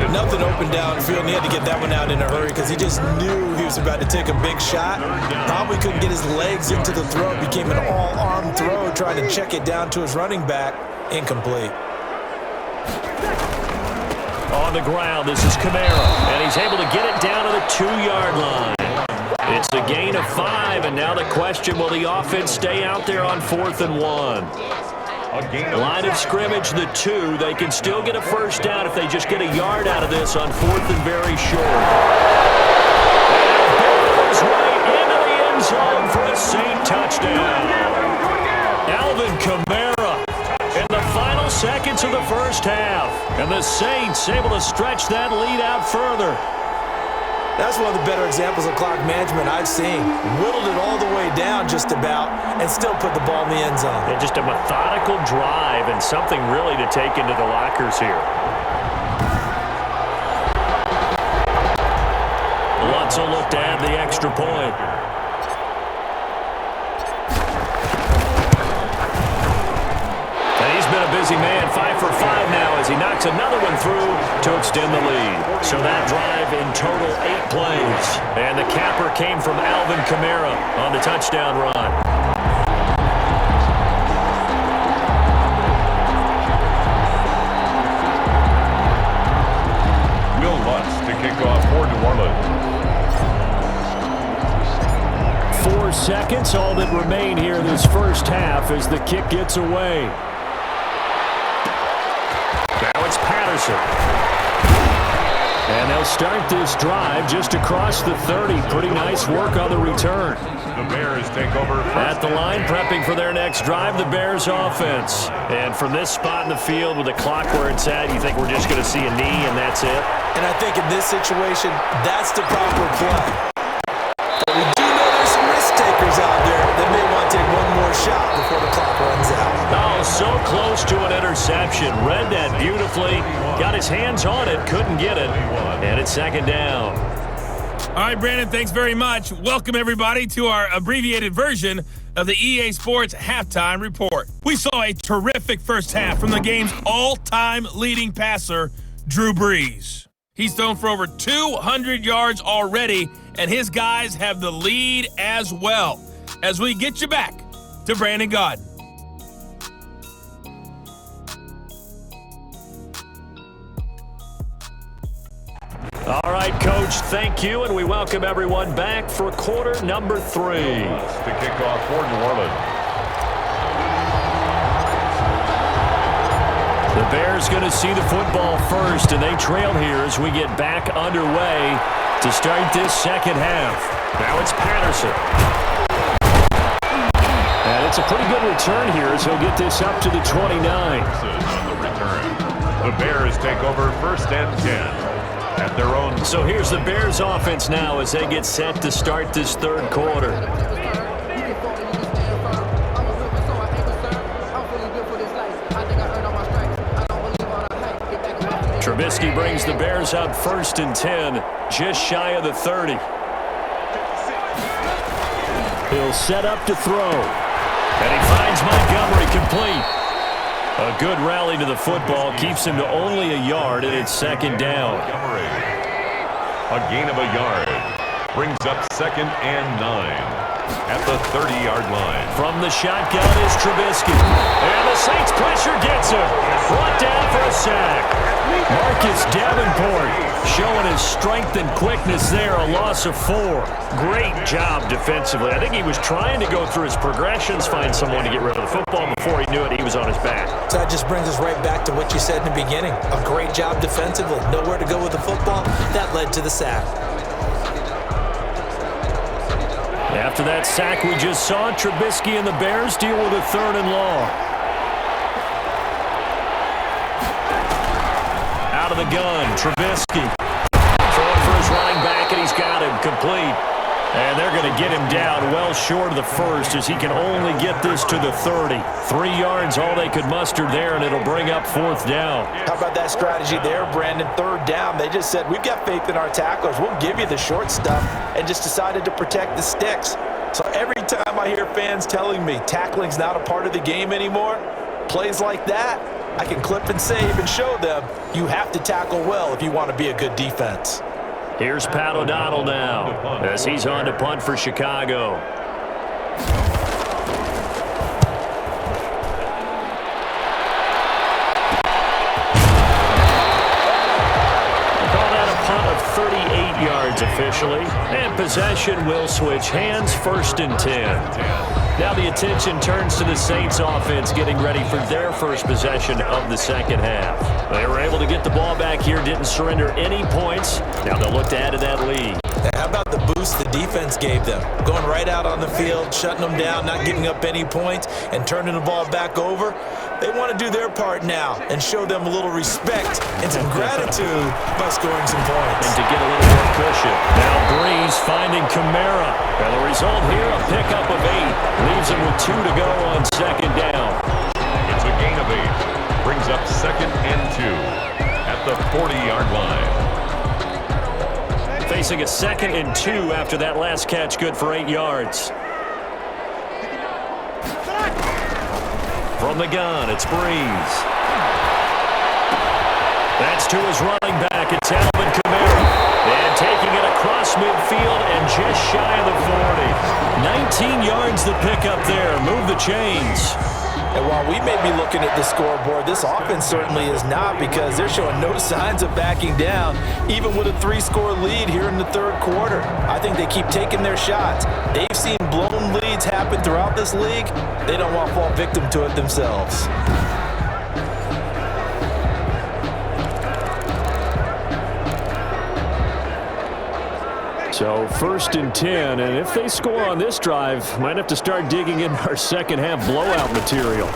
Speaker 3: Nothing open downfield, and he had to get that one out in a hurry because he just knew he was about to take a big shot. Probably couldn't get his legs into the throw. It became an all-arm throw, trying to check it down to his running back. Incomplete.
Speaker 2: On the ground, this is Kamara, and he's able to get it down to the 2-yard line. It's a gain of 5, and now the question, will the offense stay out there on 4th and 1? Line of scrimmage, the 2. They can still get a first down if they just get a yard out of this on 4th and very short. And goes right into the end zone for a Saint touchdown. Alvin Kamara in the final seconds of the first half. And the Saints able to stretch that lead out further.
Speaker 3: That's one of the better examples of clock management I've seen. Whittled it all the way down just about and still put the ball in the end zone.
Speaker 2: And just a methodical drive and something really to take into the lockers here. Lutz will look to add the extra point. And he's been a busy man, 5 for 5 now as he knocks another one through to extend the lead. So that drive in total 8 plays. And the capper came from Alvin Kamara on the touchdown run.
Speaker 1: Will Lutz to kick off for New Orleans.
Speaker 4: 4 seconds, all that remain here this first half as the kick gets away.
Speaker 2: Now it's Patterson. And they'll start this drive just across the 30. Pretty nice work on the return.
Speaker 1: The Bears take over
Speaker 2: At the line, prepping for their next drive, the Bears offense. And from this spot in the field with the clock where it's at, you think we're just going to see a knee and that's it?
Speaker 3: And I think in this situation, that's the proper play. But we do know there's some risk takers out there that may want to take one more shot before the clock runs out.
Speaker 2: Oh, so close to an interception. Read that beautifully. Got his hands on it, couldn't get it. And it's 2nd down.
Speaker 6: All right, Brandon, thanks very much. Welcome, everybody, to our abbreviated version of the EA Sports Halftime Report. We saw a terrific first half from the game's all-time leading passer, Drew Brees. He's thrown for over 200 yards already, and his guys have the lead as well. As we get you back to Brandon Gaudin.
Speaker 2: All right, Coach, thank you, and we welcome everyone back for quarter number 3.
Speaker 1: to kick off for New Orleans.
Speaker 2: The Bears going to see the football first, and they trail here as we get back underway to start this second half. Now it's Patterson. And
Speaker 4: it's a pretty good return here as he'll get this up to the 29.
Speaker 1: On the return. The Bears take over 1st and 10 at their own.
Speaker 2: So here's the Bears offense now as they get set to start this third quarter. Trubisky brings the Bears up 1st and 10, just shy of the 30.
Speaker 4: He'll set up to throw.
Speaker 2: And he finds Montgomery complete. A good rally to the football keeps him to only a yard, and it's 2nd down.
Speaker 1: Montgomery. A gain of a yard. Brings up 2nd and 9 at the 30-yard line.
Speaker 2: From the shotgun is Trubisky. And the Saints pressure gets him. Brought down for a sack. Marcus Davenport showing his strength and quickness there, a loss of 4. Great job defensively. I think he was trying to go through his progressions, find someone to get rid of the football. Before he knew it, he was on his back.
Speaker 3: So that just brings us right back to what you said in the beginning. A great job defensively. Nowhere to go with the football. That led to the sack.
Speaker 2: After that sack we just saw, Trubisky and the Bears deal with a 3rd and long. Out of the gun, Trubisky. Throwing for his running back, and he's got him complete. And they're going to get him down well short of the 1st as he can only get this to the 30. 3 yards, all they could muster there, and it'll bring up 4th down.
Speaker 3: How about that strategy there, Brandon? 3rd down. They just said, we've got faith in our tacklers. We'll give you the short stuff, and just decided to protect the sticks. So every time I hear fans telling me tackling's not a part of the game anymore, plays like that, I can clip and save and show them you have to tackle well if you want to be a good defense.
Speaker 2: Here's Pat O'Donnell now as he's on to punt for Chicago. Call that a punt of 38 yards officially. And possession will switch hands, 1st and 10. Now the attention turns to the Saints offense getting ready for their first possession of the 2nd half. They were able to get the ball back here, didn't surrender any points. Now they'll look to add to that lead.
Speaker 3: How about the boost the defense gave them? Going right out on the field, shutting them down, not giving up any points, and turning the ball back over. They want to do their part now and show them a little respect and some gratitude by scoring some points.
Speaker 2: And to get a little more cushion. Now Breeze finding Kamara. And the result here, a pickup of 8. Leaves him with 2 to go on 2nd down.
Speaker 1: It's a gain of 8. Brings up 2nd and 2 at the 40-yard line.
Speaker 2: Facing a 2nd and 2 after that last catch, good for 8 yards. From the gun, it's Breeze. That's to his running back. It's Alvin Kamara. And taking it across midfield and just shy of the 40. 19 yards the pickup there. Move the chains.
Speaker 3: And while we may be looking at the scoreboard, this offense certainly is not, because they're showing no signs of backing down, even with a 3-score lead here in the 3rd quarter. I think they keep taking their shots. They've seen blown leads happen throughout this league. They don't want to fall victim to it themselves.
Speaker 4: So 1st and 10, and if they score on this drive, might have to start digging in our 2nd half blowout material.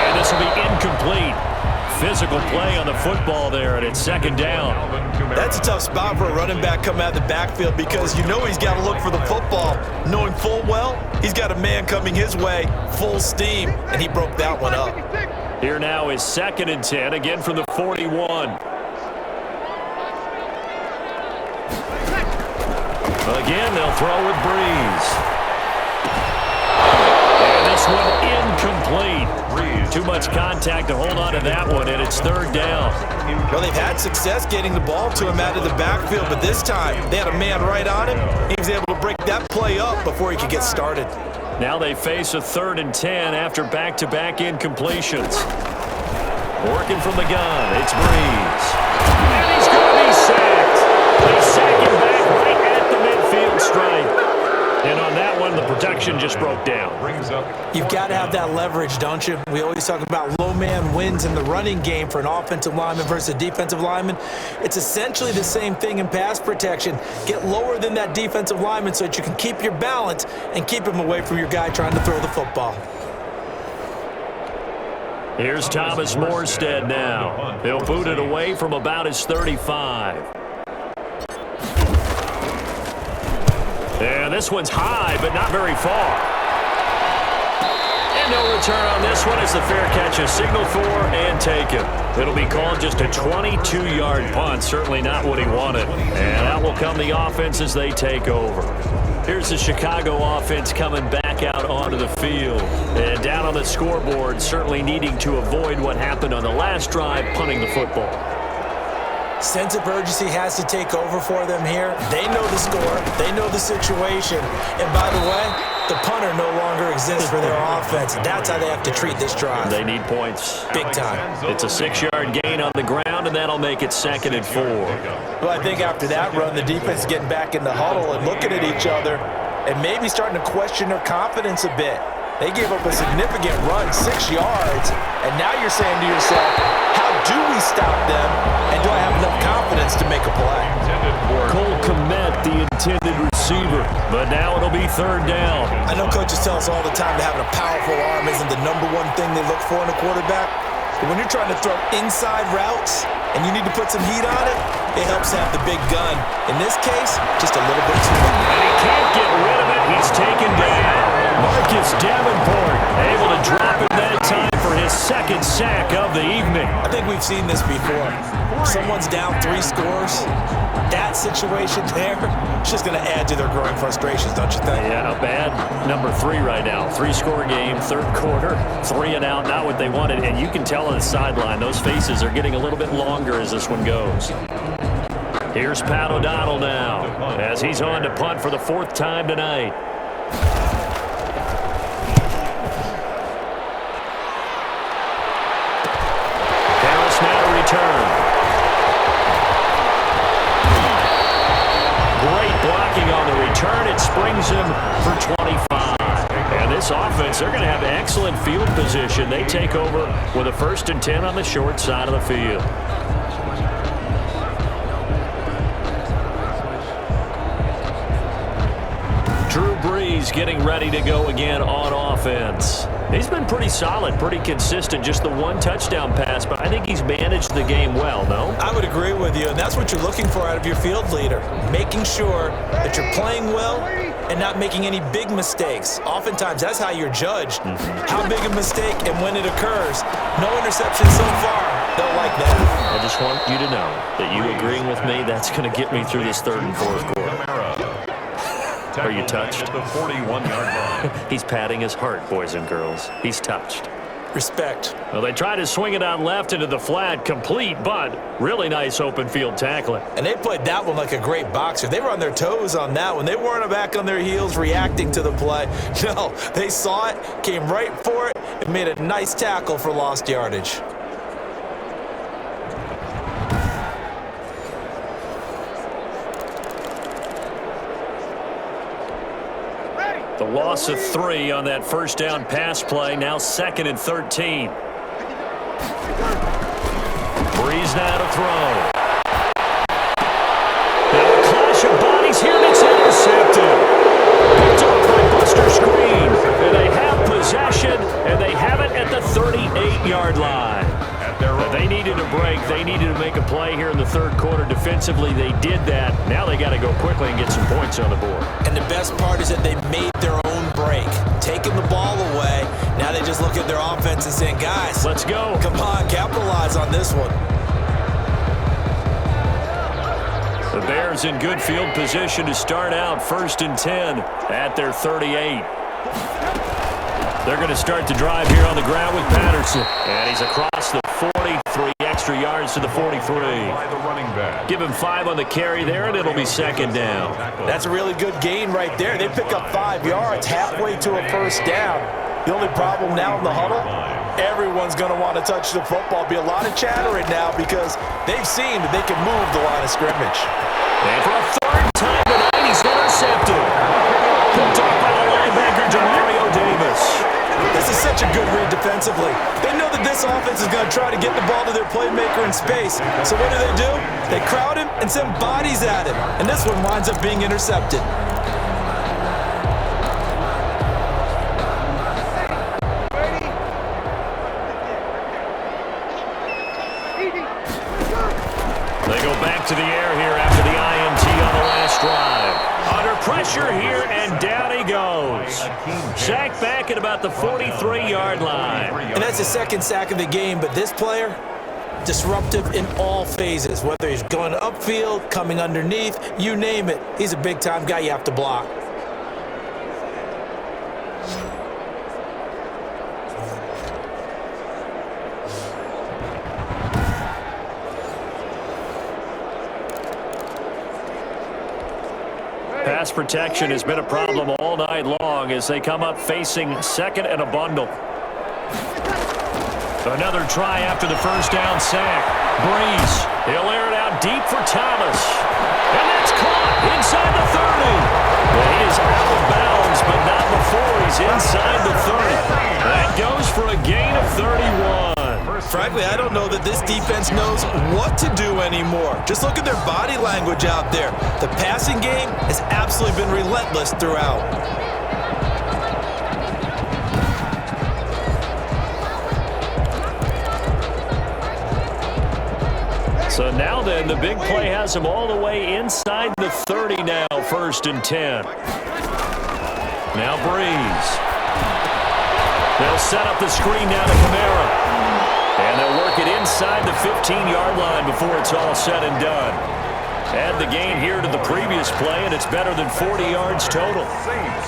Speaker 2: And this will be incomplete. Physical play on the football there, and it's 2nd down.
Speaker 3: That's a tough spot for a running back coming out of the backfield, because you know he's got to look for the football, knowing full well he's got a man coming his way full steam, and he broke that one up.
Speaker 2: Here now is 2nd and 10, again from the 41. Again, they'll throw with Breeze. And this one incomplete. Too much contact to hold on to that one, and it's 3rd down.
Speaker 3: Well, they've had success getting the ball to him out of the backfield, but this time they had a man right on him. He was able to break that play up before he could get started.
Speaker 2: Now they face a 3rd and 10 after back-to-back incompletions. Working from the gun, it's Breeze. And he's going to be sacked. They sack him back right at the midfield stripe. And on that one, the protection just broke down.
Speaker 3: You've got to have that leverage, don't you? We always talk about low man wins in the running game for an offensive lineman versus a defensive lineman. It's essentially the same thing in pass protection. Get lower than that defensive lineman so that you can keep your balance and keep him away from your guy trying to throw the football.
Speaker 2: Here's Thomas Morstead now. He'll boot it away from about his 35. And this one's high, but not very far. And no return on this one as the fair catch is signaled for and taken. It'll be called just a 22-yard punt. Certainly not what he wanted. And out will come the offense as they take over. Here's the Chicago offense coming back out onto the field. And down on the scoreboard, certainly needing to avoid what happened on the last drive, punting the football.
Speaker 3: Sense of urgency has to take over for them here. They know the score. They know the situation. And by the way, the punter no longer exists for their offense. That's how they have to treat this drive.
Speaker 2: They need points.
Speaker 3: Big time.
Speaker 2: It's a 6-yard gain on the ground, and that'll make it 2nd and 4.
Speaker 3: Well, I think after that run, the defense is getting back in the huddle and looking at each other and maybe starting to question their confidence a bit. They gave up a significant run, 6 yards, and now you're saying to yourself, how do we stop them, and do I have enough confidence to make a play?
Speaker 2: Cole Kmet, the intended receiver, but now it'll be 3rd down.
Speaker 3: I know coaches tell us all the time that having a powerful arm isn't the number one thing they look for in a quarterback, but when you're trying to throw inside routes and you need to put some heat on it, it helps to have the big gun. In this case, just a little bit too much.
Speaker 2: And he can't get rid of it. He's taken down. Marcus Davenport able to drop it that time for his 2nd sack of the evening.
Speaker 3: I think we've seen this before. Someone's down 3 scores. That situation there, it's just going to add to their growing frustrations, don't you think?
Speaker 2: Yeah, a bad number 3 right now. 3-score game, 3rd quarter, 3 and out, not what they wanted. And you can tell on the sideline, those faces are getting a little bit longer as this one goes. Here's Pat O'Donnell now, as he's on to punt for the 4th time tonight. Harris now to return. Great blocking on the return. It springs him for 25. And this offense, they're going to have excellent field position. They take over with a 1st and 10 on the short side of the field. Drew Brees getting ready to go again on offense. He's been pretty solid, pretty consistent, just the 1 touchdown pass, but I think he's managed the game well, no?
Speaker 3: I would agree with you, and that's what you're looking for out of your field leader, making sure that you're playing well and not making any big mistakes. Oftentimes, that's how you're judged. How big a mistake and when it occurs. No interception so far. They'll like that.
Speaker 2: I just want you to know that you agreeing with me, that's going to get me through this 3rd and 4th quarter. Are you touched?
Speaker 1: At the 41-yard line.
Speaker 2: He's patting his heart, boys and girls. He's touched.
Speaker 3: Respect.
Speaker 2: Well, they try to swing it out left into the flat, complete, but really nice open field tackling.
Speaker 3: And they played that one like a great boxer. They were on their toes on that one. They weren't back on their heels reacting to the play. No, they saw it, came right for it, and made a nice tackle for lost yardage.
Speaker 2: The loss of 3 on that 1st down pass play, now 2nd and 13. Brees now to throw. Now a clash of bodies here, and it's intercepted. Picked up by Buster Screen, and they have possession, and they have it at the 38-yard line. They needed a break. They needed to make a play here in the 3rd quarter. Defensively, they did that. Now they got to go quickly and get some points on the board.
Speaker 3: And the best part is that they made their own break, taking the ball away. Now they just look at their offense and saying, guys,
Speaker 2: let's go.
Speaker 3: Come on, capitalize on this one.
Speaker 2: The Bears in good field position to start out 1st and 10 at their 38. They're going to start the drive here on the ground with Patterson. And he's across the 43 extra yards to the 43. Give him 5 on the carry there, and it'll be 2nd down.
Speaker 3: That's a really good gain right there. They pick up 5 yards halfway to a 1st down. The only problem now in the huddle, everyone's going to want to touch the football. Be a lot of chatter right now because they've seen that they can move the line of scrimmage.
Speaker 2: And for a 3rd time tonight, he's intercepted.
Speaker 5: defensively. They know that this offense is going to try to get the ball to their playmaker in space. So what do? They crowd him and send bodies at him. And this one winds up being intercepted.
Speaker 2: They go back to the air here after the INT on the last drive. Under pressure here, and down he goes. Sack back at about the 43-yard line.
Speaker 5: And that's the second sack of the game, but this player, disruptive in all phases. Whether he's going upfield, coming underneath, you name it. He's a big-time guy you have to block.
Speaker 2: Pass protection has been a problem all night long as they come up facing second and a bundle. Another try after the first down sack. Brees, he'll air it out deep for Thomas. And that's caught inside the 30. Well, he is out of bounds, but not before he's inside the 30. That goes for a gain of 31.
Speaker 5: Frankly, I don't know that this defense knows what to do anymore. Just look at their body language out there. The passing game has absolutely been relentless throughout.
Speaker 2: So now then, the big play has him all the way inside the 30 now, 1st and 10. Now Brees. They'll set up the screen down to Kamara. And they'll work it inside the 15-yard line before it's all said and done. Add the gain here to the previous play, and it's better than 40 yards total.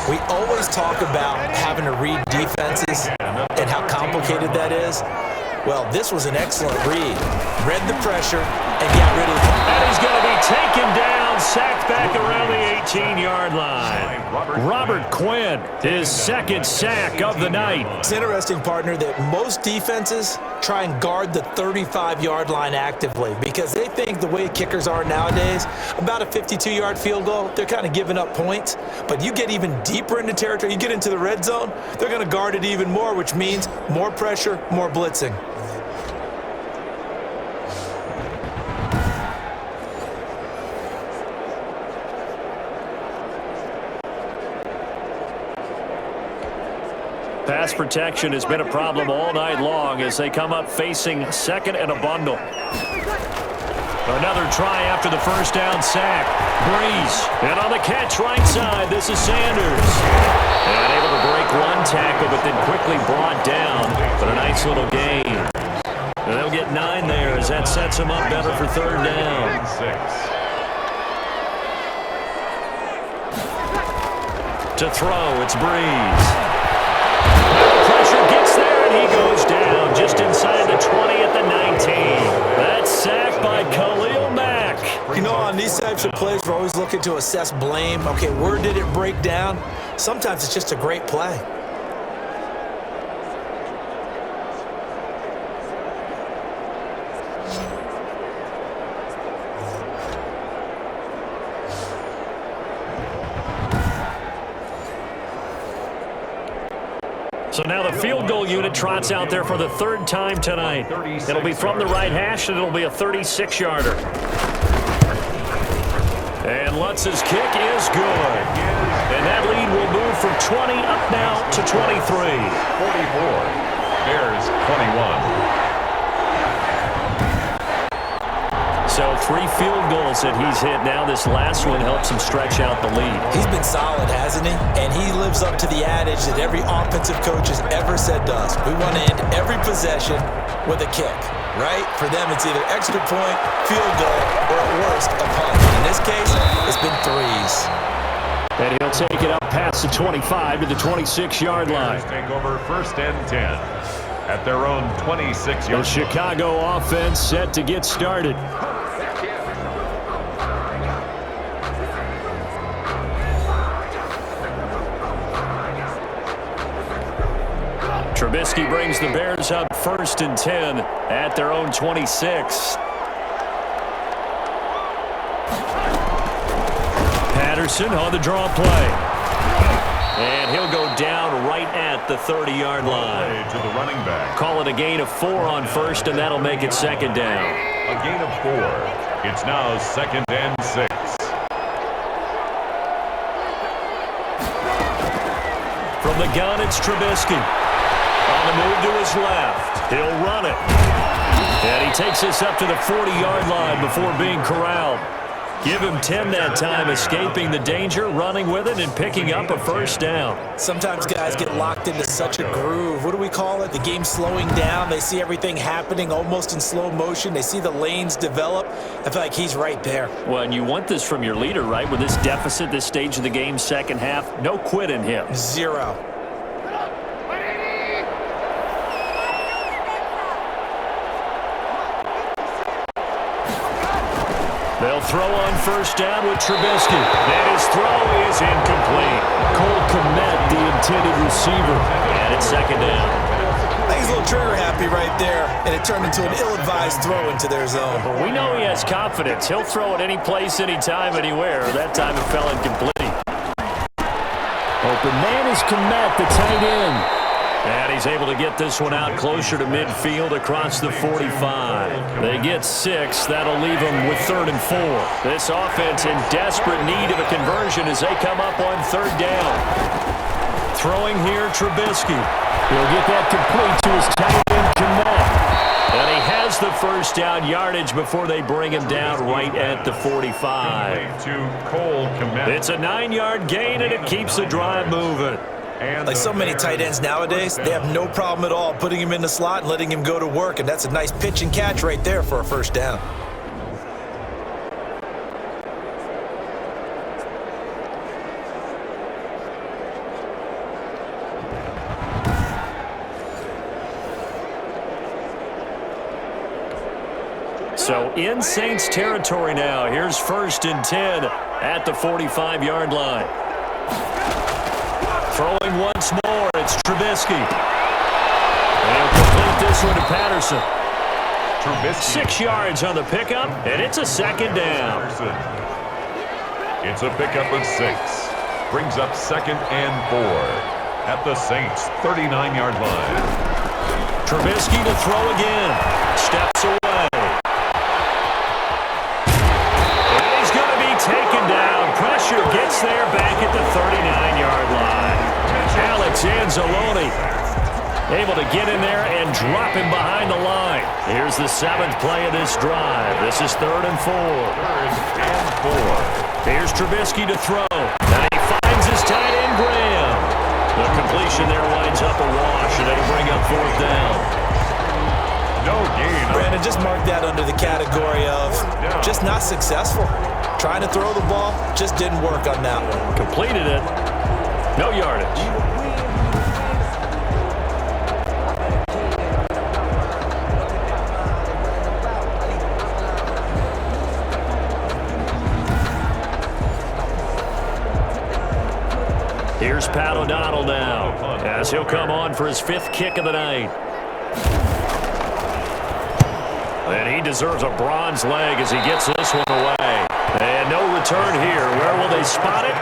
Speaker 5: We always talk about having to read defenses and how complicated that is. Well, this was an excellent read. Read the pressure and got rid of the ball.
Speaker 2: And he's going to be taken down, sacked back around the 18-yard line. Robert Quinn, his second sack of the night.
Speaker 5: It's interesting, partner, that most defenses try and guard the 35-yard line actively because they think the way kickers are nowadays, about a 52-yard field goal, they're kind of giving up points. But you get even deeper into territory, you get into the red zone, they're going to guard it even more, which means more pressure, more blitzing.
Speaker 2: Pass protection has been a problem all night long as they come up facing second and a bundle. Another try after the first down sack. Brees, and on the catch right side, this is Sanders. And able to break one tackle, but then quickly brought down. But a nice little gain. And they'll get 9 there as that sets them up better for 3rd down. To throw, it's Brees. Pressure gets there, and he goes down just inside the 20 at the 19. That's sacked by Khalil Mack.
Speaker 5: You know, on these types of plays, we're always looking to assess blame. Okay, where did it break down? Sometimes it's just a great play.
Speaker 2: So now the field goal unit trots out there for the 3rd time tonight. It'll be from the right hash, and it'll be a 36-yarder. And Lutz's kick is good. And that lead will move from 20 up now to 23.
Speaker 1: 44. Bears 21.
Speaker 2: So 3 field goals that he's hit now. This last one helps him stretch out the lead.
Speaker 5: He's been solid, hasn't he? And he lives up to the adage that every offensive coach has ever said to us. We want to end every possession with a kick, right? For them, it's either extra point, field goal, or at worst, a punt. In this case, it's been 3s.
Speaker 2: And he'll take it up past the 25 to the 26-yard line.
Speaker 1: Take over 1st and 10 at their own 26-yard line.
Speaker 2: The Chicago offense set to get started. Trubisky brings the Bears up 1st and 10 at their own 26. Patterson on the draw play. And he'll go down right at at the 30-yard line.
Speaker 1: To the running back.
Speaker 2: Call it a gain of 4 on first, and that'll make it second down.
Speaker 1: A gain of 4. It's now 2nd and 6.
Speaker 2: From the gun, it's Trubisky. On the move to his left. He'll run it. And he takes this up to the 40-yard line before being corralled. Give him 10 that time, escaping the danger, running with it, and picking up a first down.
Speaker 3: Sometimes guys get locked into such a groove. What do we call it? The game slowing down. They see everything happening almost in slow motion. They see the lanes develop. I feel like he's right there.
Speaker 2: Well, and you want this from your leader, right? With this deficit, this stage of the game, second half, no quit in him.
Speaker 3: 0.
Speaker 2: They'll throw on first down with Trubisky. And his throw is incomplete. Cole Kmet, the intended receiver. And it's second down.
Speaker 3: I think he's a little trigger happy right there, and it turned into an ill-advised throw into their zone.
Speaker 2: But we know he has confidence. He'll throw it any place, anytime, anywhere. That time it fell incomplete. Open man is Kmet, the tight end. And he's able to get this one out closer to midfield across the 45. They get 6. That'll leave them with 3rd and 4. This offense in desperate need of a conversion as they come up on 3rd down. Throwing here, Trubisky. He'll get that complete to his tight end, Kmet. And he has the first down yardage before they bring him down right at the 45.
Speaker 1: To Cole Kmet.
Speaker 2: It's a 9-yard gain, and it keeps the drive moving.
Speaker 3: Like so many tight ends nowadays, they have no problem at all putting him in the slot and letting him go to work, and that's a nice pitch and catch right there for a first down.
Speaker 2: So in Saints territory now. Here's 1st and 10 at the 45-yard line. Throwing once more, it's Trubisky. And he'll complete this one to Patterson.
Speaker 1: Trubisky.
Speaker 2: 6 yards on the pickup, and it's a second down.
Speaker 1: It's a pickup of 6. Brings up 2nd and 4 at the Saints' 39-yard line.
Speaker 2: Trubisky to throw again. Steps away. And he's going to be taken down. Pressure gets there back at the 39-yard line. Alex Anzalone able to get in there and drop him behind the line. Here's the 7th play of this drive. This is 3rd and 4.
Speaker 1: 3rd and 4.
Speaker 2: Here's Trubisky to throw. And he finds his tight end, Graham. The completion there winds up a wash, and it'll bring up 4th down.
Speaker 1: No gain.
Speaker 3: Brandon, just mark that under the category of just not successful. Trying to throw the ball, just didn't work on that one.
Speaker 2: Completed it. No yardage. Here's Pat O'Donnell now as he'll come on for his 5th kick of the night. And he deserves a bronze leg as he gets this one away. And no return here. Where will they spot it?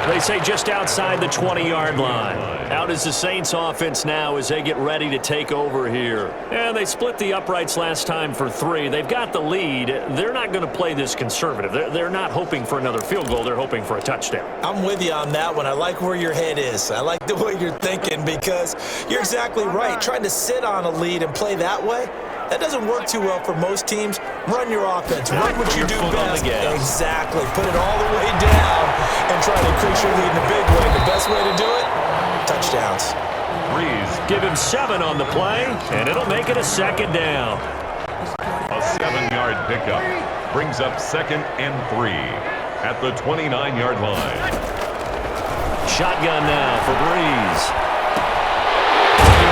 Speaker 2: They say just outside the 20-yard line. Out is the Saints offense now as they get ready to take over here. And they split the uprights last time for 3. They've got the lead. They're not going to play this conservative. They're not hoping for another field goal. They're hoping for a touchdown.
Speaker 3: I'm with you on that one. I like where your head is. I like the way you're thinking because you're exactly right. Trying to sit on a lead and play that way, that doesn't work too well for most teams. Run your offense. Run what you do best. Exactly. Put it all the way down and try to increase your lead in a big way. The best way to do it, touchdowns.
Speaker 1: Breeze.
Speaker 2: Give him 7 on the play, and it'll make it a second down.
Speaker 1: A 7-yard pickup. Brings up 2nd and 3 at the 29-yard line.
Speaker 2: Shotgun now for Breeze.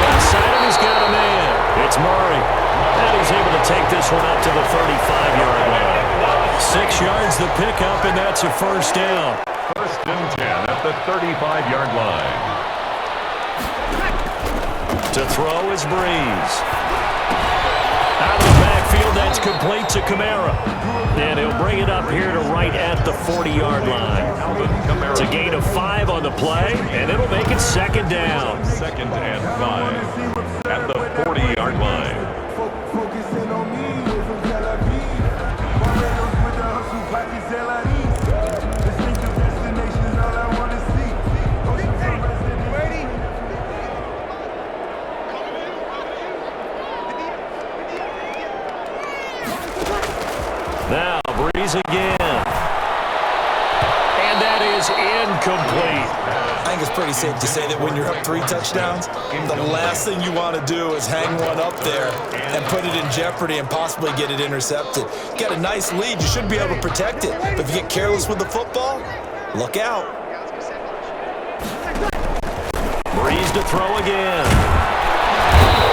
Speaker 2: Outside him, he's got a man. It's Murray. And he's able to take this one up to the 35-yard line. 6 yards the pickup, and that's a first down.
Speaker 1: 1st and 10 at the 35-yard line.
Speaker 2: To throw is Breeze. Out of the backfield that's complete to Kamara. And he'll bring it up here to right at the 40-yard line. It's a gain of 5 on the play, and it'll make it second down.
Speaker 1: 2nd and 5 at the 40-yard line.
Speaker 2: Now, Breeze again. And that is incomplete.
Speaker 3: I think it's pretty safe to say that when you're up 3 touchdowns, the last thing you want to do is hang one up there and put it in jeopardy and possibly get it intercepted. You got a nice lead. You should be able to protect it. But if you get careless with the football, look out.
Speaker 2: Breeze to throw again.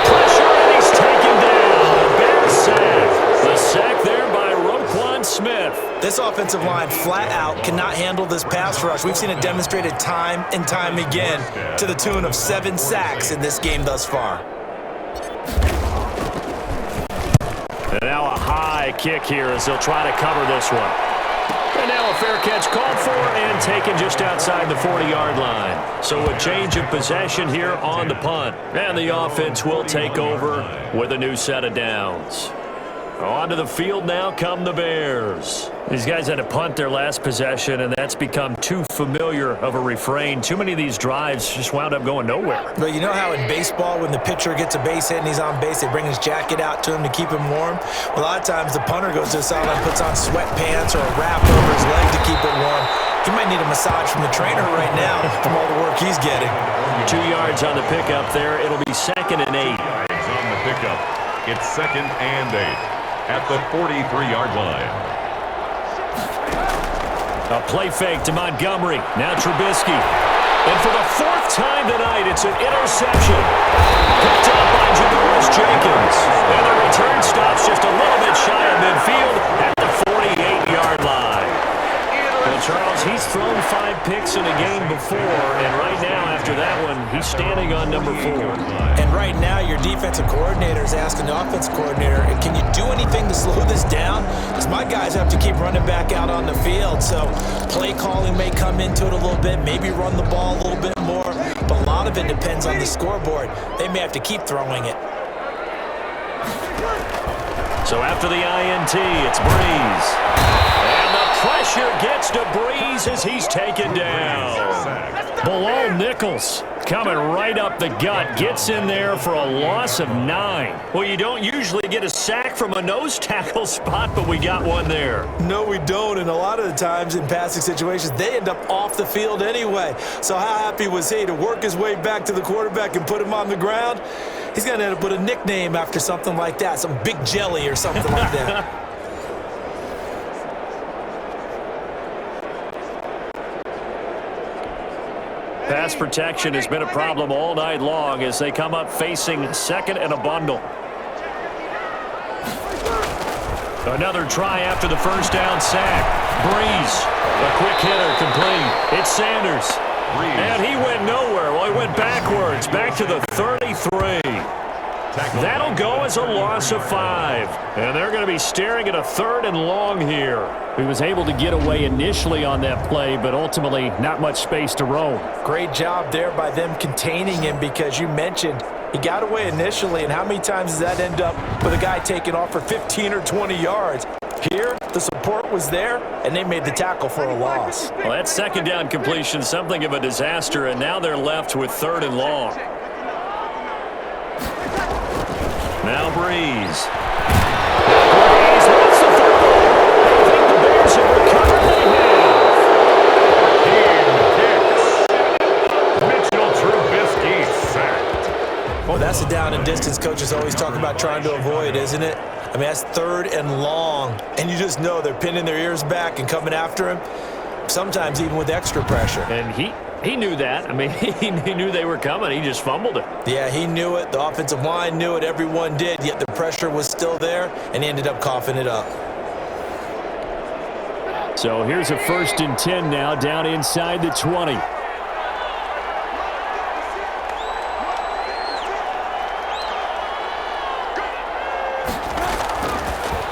Speaker 2: Pressure, and he's taken down. A bad sack. The sack there by Roquan Smith.
Speaker 3: This offensive line flat out cannot handle this pass rush. We've seen it demonstrated time and time again to the tune of 7 sacks in this game thus far.
Speaker 2: And now a high kick here as they'll try to cover this one. And now a fair catch called for and taken just outside the 40-yard line. So a change of possession here on the punt. And the offense will take over with a new set of downs. Onto the field now come the Bears. These guys had to punt their last possession, and that's become too familiar of a refrain. Too many of these drives just wound up going nowhere.
Speaker 3: But you know how in baseball, when the pitcher gets a base hit and he's on base, they bring his jacket out to him to keep him warm? Well, a lot of times the punter goes to the sideline, puts on sweatpants or a wrap over his leg to keep it warm. He might need a massage from the trainer right now from all the work he's getting.
Speaker 2: 2 yards on the pickup there. It'll be 2nd and 8.
Speaker 1: On the pickup, it's 2nd and 8 at the 43-yard line.
Speaker 2: A play fake to Montgomery. Now Trubisky. And for the 4th time tonight, it's an interception. Picked up by Janoris Jenkins. And the return stops just a little bit shy of midfield at the 48-yard line. Well, Charles, he's thrown 5 picks in a game before, and right now, after that one, he's standing on number 4.
Speaker 3: And right now, your defensive coordinator is asking the offensive coordinator, can you do anything to slow this down? Because my guys have to keep running back out on the field. So play calling may come into it a little bit, maybe run the ball a little bit more. But a lot of it depends on the scoreboard. They may have to keep throwing it.
Speaker 2: So after the INT, it's Breeze. And the pressure gets to Breeze as he's taken down. Below Nichols coming right up the gut. Gets in there for a loss of 9. Well, you don't usually get a sack from a nose tackle spot, but we got one there.
Speaker 3: No, we don't. And a lot of the times in passing situations, they end up off the field anyway. So how happy was he to work his way back to the quarterback and put him on the ground? He's going to end up with a nickname after something like that, some Big Jelly or something like that.
Speaker 2: Pass protection has been a problem all night long as they come up facing 2nd and a bundle. Another try after the first down sack. Breeze, a quick hitter, complete. It's Sanders. And he went nowhere. Well, he went backwards, back to the 33. That'll go as a loss of 5. And they're going to be staring at a 3rd and long here.
Speaker 4: He was able to get away initially on that play, but ultimately not much space to roam.
Speaker 3: Great job there by them containing him, because you mentioned he got away initially, and how many times does that end up with a guy taking off for 15 or 20 yards? Here, the support was there, and they made the tackle for a loss.
Speaker 2: Well, that 2nd down completion, something of a disaster, and now they're left with 3rd and long. Now Breeze. Breeze wants the football. I think the Bears have recovered. They have.
Speaker 1: Mitchell Trubisky sacked.
Speaker 3: Well, that's a down and distance coaches always talk about trying to avoid, isn't it? I mean, that's 3rd and long, and you just know they're pinning their ears back and coming after him, sometimes even with extra pressure.
Speaker 2: And he knew that. I mean, he knew they were coming. He just fumbled it.
Speaker 3: Yeah, he knew it. The offensive line knew it. Everyone did, yet the pressure was still there, and he ended up coughing it up.
Speaker 4: So here's a 1st and 10 now, down inside the 20.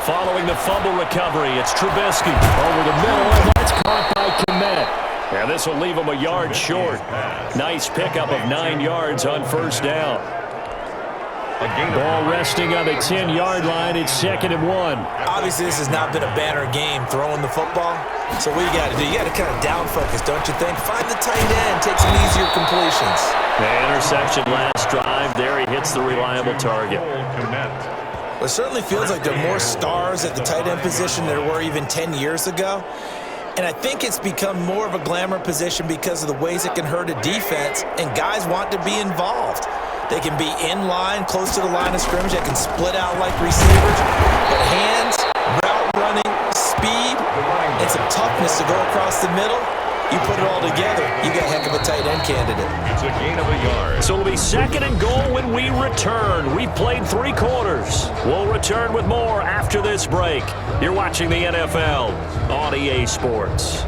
Speaker 2: Following the fumble recovery, it's Trubisky over the middle, and that's caught by Komet. And this will leave him a yard short. Nice pickup of 9 yards on first down. Ball resting on the 10-yard line. It's 2nd and 1.
Speaker 3: Obviously, this has not been a banner game throwing the football. So what you got to do, you got to kind of down focus, don't you think? Find the tight end, take some easier completions.
Speaker 2: The interception last drive. There he hits the reliable target.
Speaker 3: It certainly feels like there are more stars at the tight end position than there were even 10 years ago. And I think it's become more of a glamour position because of the ways it can hurt a defense, and guys want to be involved. They can be in line, close to the line of scrimmage. They can split out like receivers. But hands, route running, speed, and some toughness to go across the middle, you put it all together, you got a heck of a tight end candidate.
Speaker 1: It's a gain of a yard.
Speaker 2: So it'll be 2nd and goal when we return. We've played 3 quarters. We'll return with more after this break. You're watching the NFL on EA Sports.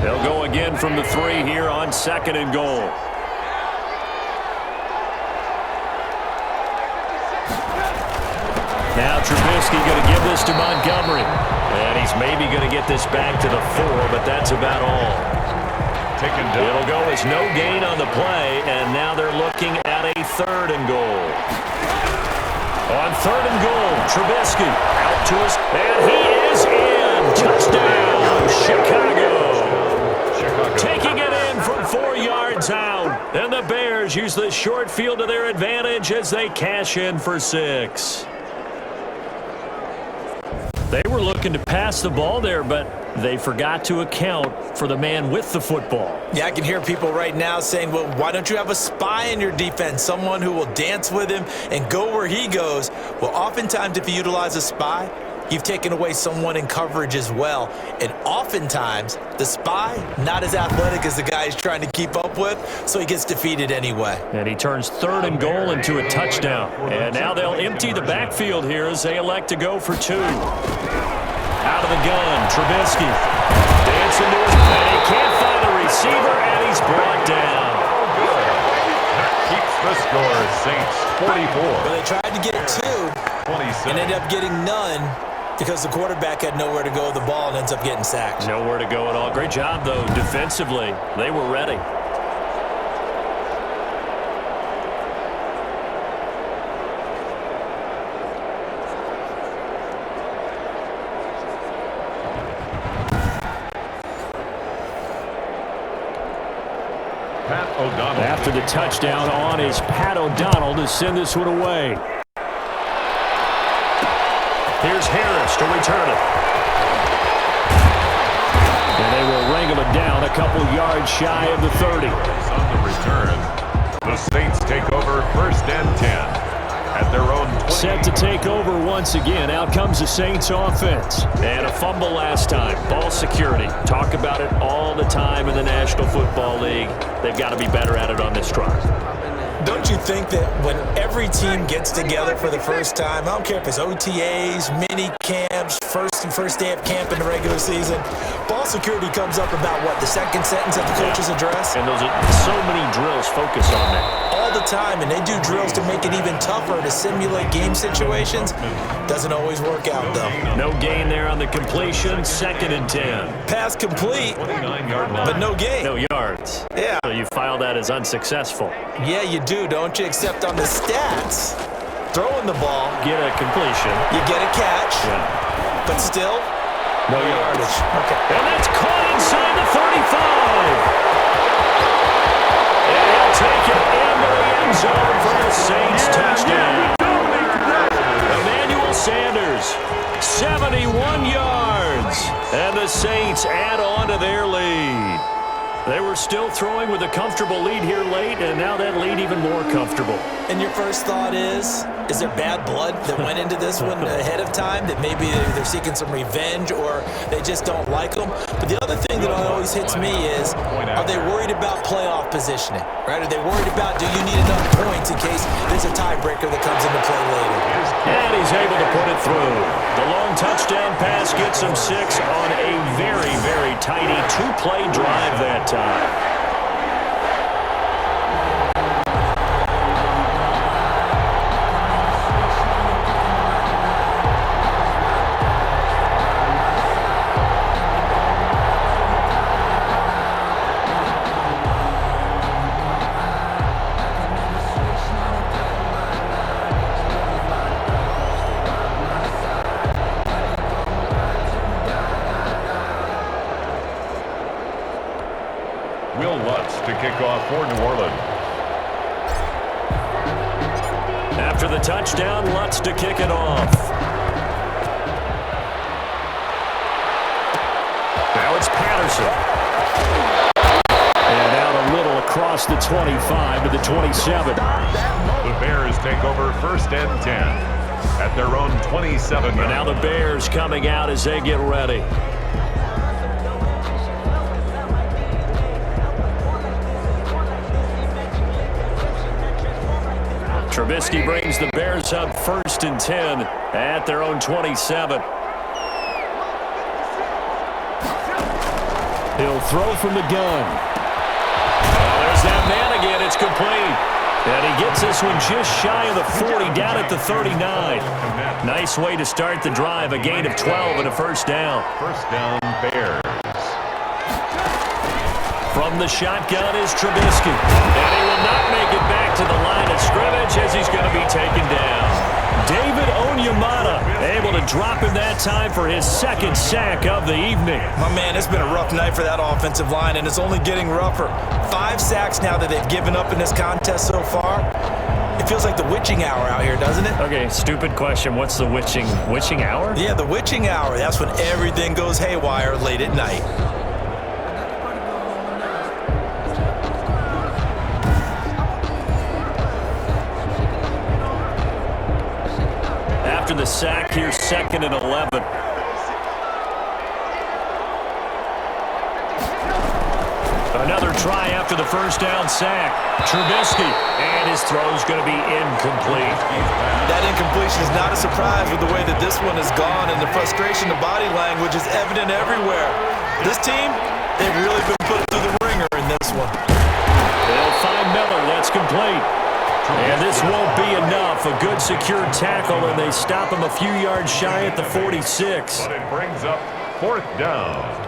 Speaker 2: They'll go again from the 3 here on 2nd and goal. Now Trubisky going to give this to Montgomery. And he's maybe going to get this back to the 4, but that's about all. It'll go as no gain on the play, and now they're looking at a 3rd and goal. On 3rd and goal, Trubisky out to us, and he is in. Touchdown, Chicago. Taking it in from 4 yards out. And the Bears use the short field to their advantage as they cash in for 6. They were looking to pass the ball there, but they forgot to account for the man with the football.
Speaker 3: Yeah, I can hear people right now saying, well, why don't you have a spy in your defense, someone who will dance with him and go where he goes? Well, oftentimes if you utilize a spy, you've taken away someone in coverage as well. And oftentimes, the spy, not as athletic as the guy he's trying to keep up with, so he gets defeated anyway.
Speaker 2: And he turns 3rd and goal into a touchdown. And now they'll empty the backfield here as they elect to go for 2. Out of the gun, Trubisky. Dancing to his play. He can't find a receiver, and he's brought down.
Speaker 1: That keeps the score, Saints 44.
Speaker 3: Well, they tried to get 2 and ended up getting none because the quarterback had nowhere to go with the ball and ends up getting sacked.
Speaker 2: Nowhere to go at all. Great job, though, defensively. They were ready. After the touchdown on is Pat O'Donnell to send this one away. Here's Harris to return it. And they will wrangle it down a couple yards shy of the 30.
Speaker 1: On the return, the Saints take over 1st and 10 at their own 20.
Speaker 2: Set to take over once again. Out comes the Saints offense. And a fumble last time. Ball security. Talk about it all the time in the National Football League. They've got to be better at it on this drive.
Speaker 3: Don't you think that when every team gets together for the first time, I don't care if it's OTAs, mini camps, first day of camp in the regular season, ball security comes up about what, the 2nd sentence of the coach's address?
Speaker 2: And those are so many drills focus on that.
Speaker 3: All the time, and they do drills to make it even tougher to simulate game situations. Doesn't always work out, though.
Speaker 2: No gain there on the completion, 2nd and 10.
Speaker 3: Pass complete,
Speaker 1: 29-yard line.
Speaker 3: but no gain.
Speaker 2: No yards.
Speaker 3: Yeah.
Speaker 2: So you file that as unsuccessful.
Speaker 3: Yeah, you do, don't you? Except on the stats. Throwing the ball,
Speaker 2: Get a completion.
Speaker 3: you get a catch,
Speaker 2: Yeah.
Speaker 3: but still,
Speaker 2: No yards.
Speaker 3: Okay.
Speaker 2: And that's caught inside the 35. And he'll take it into the end zone for the Saints touchdown. Emmanuel Sanders, 71 yards. And the Saints add on to their lead. They were still throwing with a comfortable lead here late, and now that lead even more comfortable.
Speaker 3: And your first thought is there bad blood that went into this one ahead of time, that maybe they're seeking some revenge or they just don't like them? But the other thing that always hits me is, are they worried about playoff positioning, right? Are they worried about, do you need enough points in case there's a tiebreaker that comes into play later?
Speaker 2: And he's able to put it through. The long touchdown pass gets him 6 on a very, very tidy 2-play drive that time.
Speaker 1: kickoff for New Orleans.
Speaker 2: After the touchdown, Lutz to kick it off. Now it's Patterson. And out a little across the 25 to the 27.
Speaker 1: The Bears take over 1st and 10 at their own 27.
Speaker 2: And now the Bears coming out as they get ready. Trubisky brings the Bears up 1st and 10 at their own 27. He'll throw from the gun. There's that man again. It's complete. And he gets this one just shy of the 40, down at the 39. Nice way to start the drive. A gain of 12 and a first down.
Speaker 1: First down, Bears.
Speaker 2: From the shotgun is Trubisky. And he will not make it back to the line of scrimmage as he's going to be taken down. David Onyemata able to drop him that time for his 2nd sack of the evening.
Speaker 5: My man, it's been a rough night for that offensive line, and it's only getting rougher. 5 sacks now that they've given up in this contest so far. It feels like the witching hour out here, doesn't it?
Speaker 2: Okay, stupid question. What's the witching hour?
Speaker 5: Yeah, the witching hour. That's when everything goes haywire late at night.
Speaker 2: After the sack, here's 2nd and 11. Another try after the first down sack. Trubisky, and his throw's going to be incomplete.
Speaker 5: That incompletion is not a surprise with the way that this one has gone, and the frustration, the body language is evident everywhere. This team, they've really been put through the ringer in this one.
Speaker 2: They'll find Miller. That's complete. And this won't be enough. A good secure tackle, and they stop him a few yards shy at the 46.
Speaker 1: But it brings up 4th down.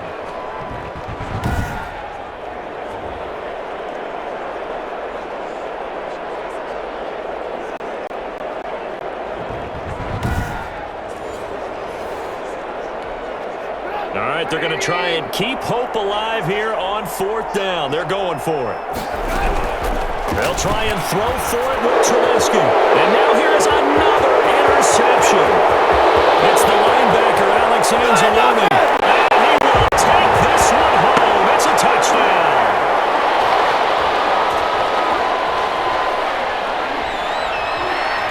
Speaker 2: All right, they're going to try and keep hope alive here on 4th down. They're going for it. They'll try and throw for it with Trubisky. And now here's another interception. It's the linebacker, Alex Anzalone. And he will take this one home. It's a touchdown.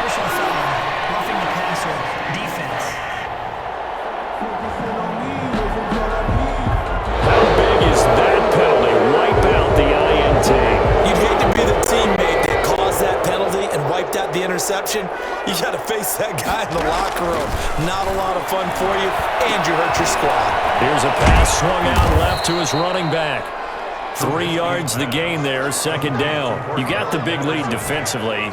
Speaker 7: Personal foul, roughing the passer, defense.
Speaker 2: How big is that penalty? Wipe out the INT.
Speaker 5: You'd hate to be the teammate that caused that penalty and wiped out the interception. You got to face that guy in the locker room. Not a lot of fun for you, and you hurt your squad.
Speaker 2: Here's a pass swung out left to his running back. 3 yards the gain there, 2nd down. You got the big lead defensively.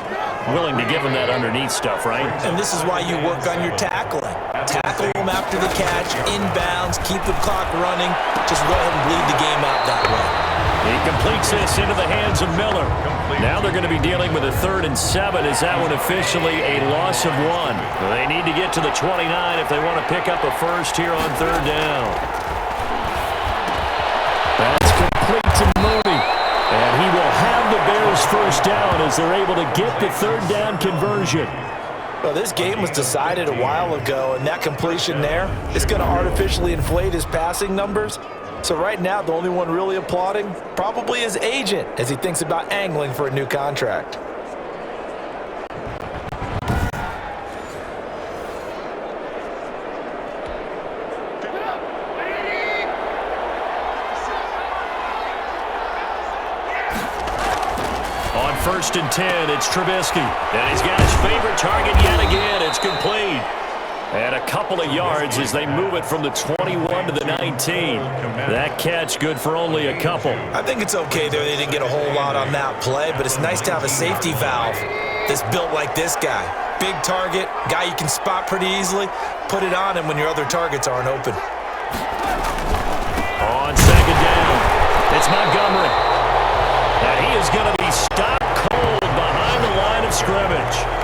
Speaker 2: Willing to give him that underneath stuff, right?
Speaker 5: And this is why you work on your tackling. Tackle them after the catch, inbounds, keep the clock running. Just go ahead and bleed the game out that way.
Speaker 2: He completes this into the hands of Miller. Now they're going to be dealing with a 3rd and 7. Is that one officially a loss of 1? They need to get to the 29 if they want to pick up a first here on 3rd down. That's complete to Mooney. And he will have the Bears first down as they're able to get the 3rd down conversion.
Speaker 5: Well, this game was decided a while ago, and that completion there is going to artificially inflate his passing numbers. So right now, the only one really applauding probably his agent as he thinks about angling for a new contract.
Speaker 2: On 1st and 10, it's Trubisky. And he's got his favorite target yet again. It's complete. And a couple of yards as they move it from the 21 to the 19. That catch good for only a couple.
Speaker 5: I think it's okay there. They didn't get a whole lot on that play, but it's nice to have a safety valve that's built like this guy. Big target, guy you can spot pretty easily. Put it on him when your other targets aren't open.
Speaker 2: On 2nd down, it's Montgomery. And he is going to be stopped cold behind the line of scrimmage.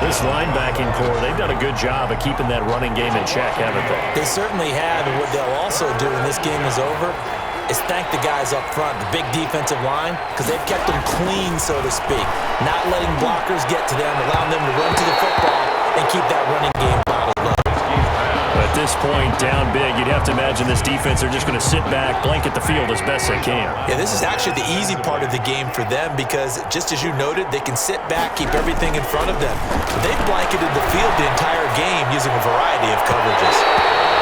Speaker 2: This linebacking core, they've done a good job of keeping that running game in check, haven't they?
Speaker 5: They certainly have, and what they'll also do when this game is over,
Speaker 3: is thank the guys up front, the big defensive line, because they've kept them clean, so to speak. Not letting blockers get to them, allowing them to run to the football and keep that running game bottled up.
Speaker 2: At this point, down big, you'd have to imagine this defense are just going to sit back, blanket the field as best they can.
Speaker 3: Yeah, this is actually the easy part of the game for them because, just as you noted, they can sit back, keep everything in front of them. They've blanketed the field the entire game using a variety of coverages.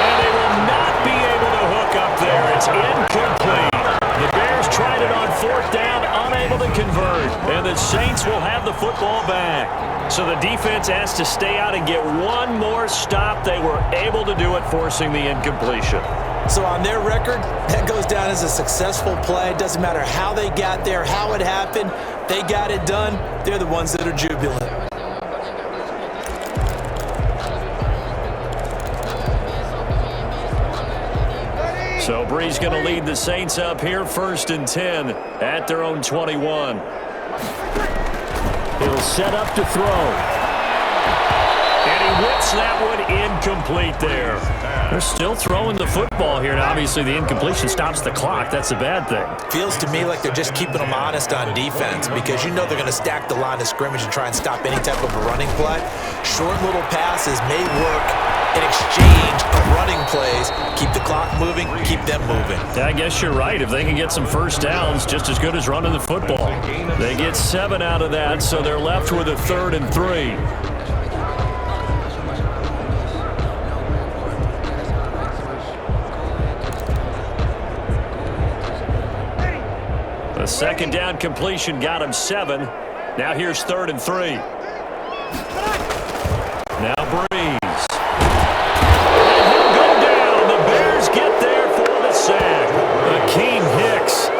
Speaker 2: And they will not be able to hook up there. It's incomplete. The Bears tried it on fourth down, unable to convert. And the Saints will have the football back. So the defense has to stay out and get one more stop. They were able to do it, forcing the incompletion.
Speaker 3: So on their record, that goes down as a successful play. It doesn't matter how they got there, how it happened. They got it done. They're the ones that are jubilant.
Speaker 2: So Brees going to lead the Saints up here, 1st and 10 at their own 21.
Speaker 4: He'll set up to throw.
Speaker 2: And he whips that one incomplete there. They're still throwing the football here. Now, obviously, the incompletion stops the clock. That's a bad thing.
Speaker 3: Feels to me like they're just keeping them honest on defense because you know they're going to stack the line of scrimmage and try and stop any type of a running play. Short little passes may work in exchange of running plays. Keep the clock moving, keep them moving.
Speaker 2: I guess you're right. If they can get some first downs, just as good as running the football. They get 7 out of that, so they're left with a 3rd and 3. The 2nd down completion got him 7. Now here's 3rd and 3. Now Brees.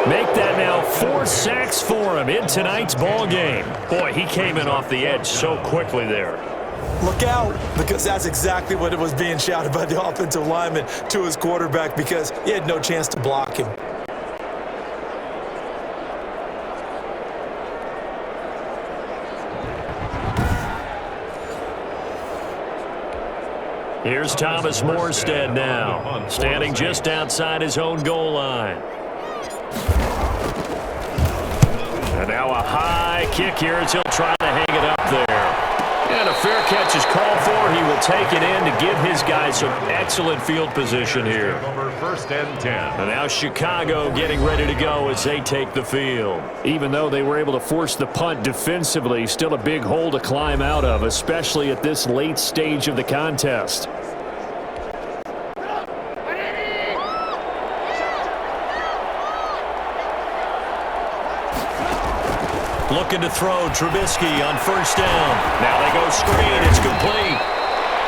Speaker 2: Make that now 4 sacks for him in tonight's ball game. Boy, he came in off the edge so quickly there.
Speaker 3: Look out, because that's exactly what it was being shouted by the offensive lineman to his quarterback because he had no chance to block him.
Speaker 2: Here's Thomas Morstead now, standing just outside his own goal line. And now a high kick here as he'll try to hang it up there. And a fair catch is called for. He will take it in to give his guys some excellent field position here.
Speaker 1: 1st and 10.
Speaker 2: And now Chicago getting ready to go as they take the field.
Speaker 4: Even though they were able to force the punt defensively, still a big hole to climb out of, especially at this late stage of the contest.
Speaker 2: Looking to throw, Trubisky on 1st down. Now they go screen, it's complete.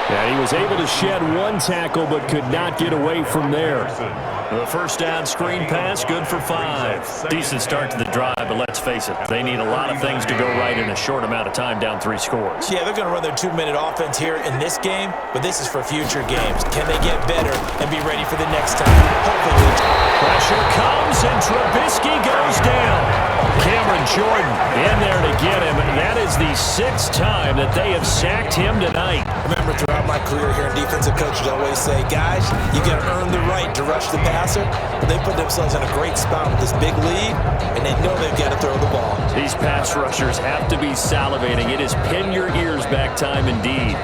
Speaker 4: Yeah, he was able to shed 1 tackle but could not get away from there.
Speaker 2: The 1st down screen pass, good for 5. Decent start to the drive, but let's face it, they need a lot of things to go right in a short amount of time, down 3 scores.
Speaker 3: Yeah, they're going to run their 2-minute offense here in this game, but this is for future games. Can they get better and be ready for the next time? Hopefully.
Speaker 2: Pressure comes, and Trubisky goes down. Cameron Jordan in there to get him. That is the 6th time that they have sacked him tonight.
Speaker 3: I remember throughout my career here, defensive coaches always say, guys, you got to earn the right to rush the passer. But they put themselves in a great spot with this big lead, and they know they've got to throw the ball.
Speaker 2: These pass rushers have to be salivating. It is pin your ears back time indeed.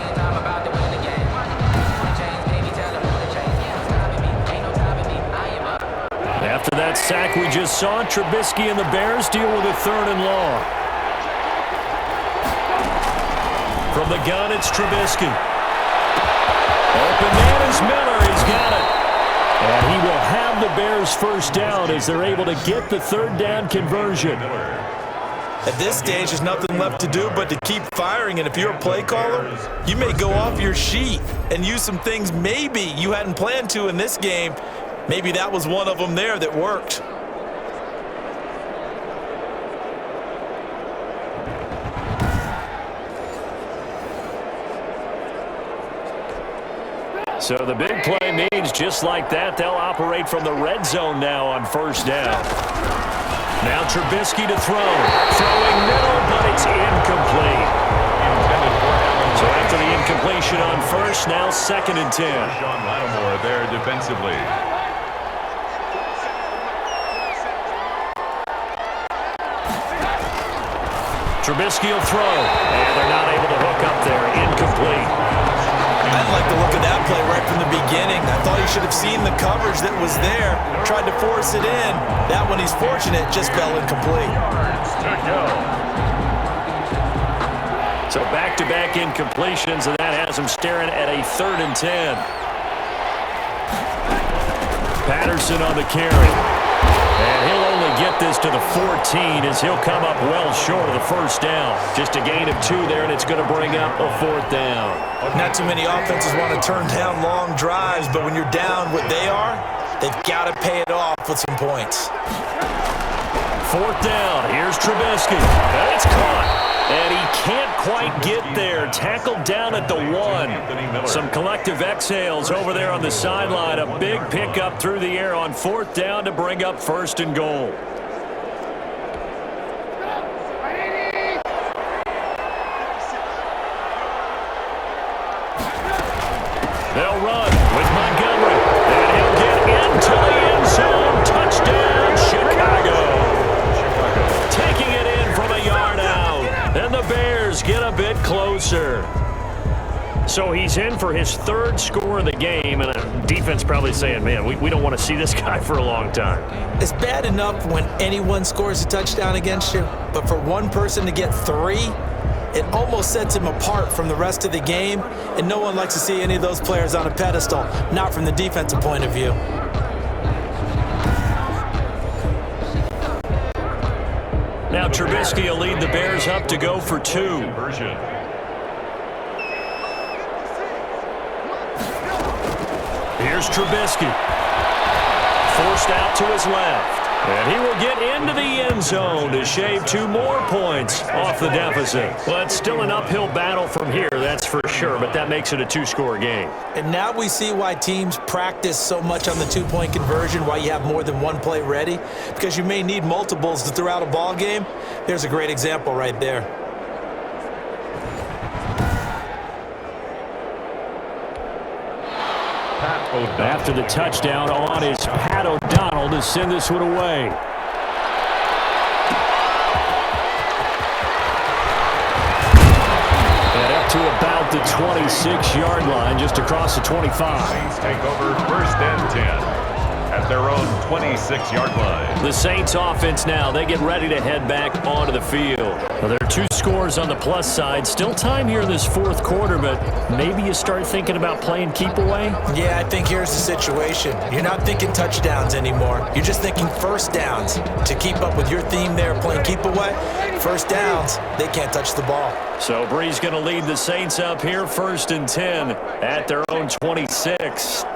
Speaker 2: After that sack we just saw, Trubisky and the Bears deal with a 3rd and long. From the gun, it's Trubisky. Open man is Miller. He's got it. And he will have the Bears 1st down as they're able to get the 3rd down conversion.
Speaker 3: At this stage, there's nothing left to do but to keep firing. And if you're a play caller, you may go off your sheet and use some things maybe you hadn't planned to in this game. Maybe that was one of them there that worked.
Speaker 2: So the big play means just like that, they'll operate from the red zone now on 1st down. Now Trubisky to throw. Throwing middle, but it's incomplete. So after the incompletion on 1st, now 2nd and 10.
Speaker 1: Sean Lattimore there defensively.
Speaker 2: Trubisky will throw, and they're not able to hook up there. Incomplete.
Speaker 3: I didn't like the look of that play right from the beginning. I thought he should have seen the coverage that was there, tried to force it in. That one, he's fortunate, just fell incomplete.
Speaker 2: So back-to-back incompletions, and that has him staring at a 3rd and 10. Patterson on the carry. And he'll only get this to the 14 as he'll come up well short of the first down. Just a gain of 2 there, and it's going to bring up a 4th down.
Speaker 3: Not too many offenses want to turn down long drives, but when you're down what they are, they've got to pay it off with some points.
Speaker 2: 4th down. Here's Trubisky. And it's caught. And he can't quite get there. Tackled down at the 1. Some collective exhales over there on the sideline. A big pickup through the air on 4th down to bring up 1st and goal. They'll run with Montgomery. And he'll get into the end zone. Touchdown, Chicago. Taking it in from a yard out. And the Bears get a bit closer. So he's in for his 3rd score of the game, and the defense probably saying, man, we don't want to see this guy for a long time.
Speaker 3: It's bad enough when anyone scores a touchdown against you, but for one person to get 3, it almost sets him apart from the rest of the game, and no one likes to see any of those players on a pedestal, not from the defensive point of view.
Speaker 2: Now Trubisky will lead the Bears up to go for 2. Here's Trubisky. Forced out to his left. And he will get into the end zone to shave 2 more points off the deficit. Well, it's still an uphill battle from here, that's for sure, but that makes it a 2-score game.
Speaker 3: And now we see why teams practice so much on the 2-point conversion, why you have more than one play ready, because you may need multiples to throw out a ball game. There's a great example right there.
Speaker 2: After the touchdown on is Pat O'Donnell to send this one away. And up to about the 26-yard line, just across the 25.
Speaker 1: Saints take over 1st and 10 at their own 26-yard line.
Speaker 2: The Saints offense now, they get ready to head back onto the field. Well, there are 2 scores on the plus side. Still time here in this 4th quarter, but maybe you start thinking about playing keep away?
Speaker 3: Yeah, I think here's the situation. You're not thinking touchdowns anymore. You're just thinking 1st downs. To keep up with your theme there, playing keep away, 1st downs, they can't touch the ball.
Speaker 2: So Bree's going to lead the Saints up here 1st and 10 at their own 26.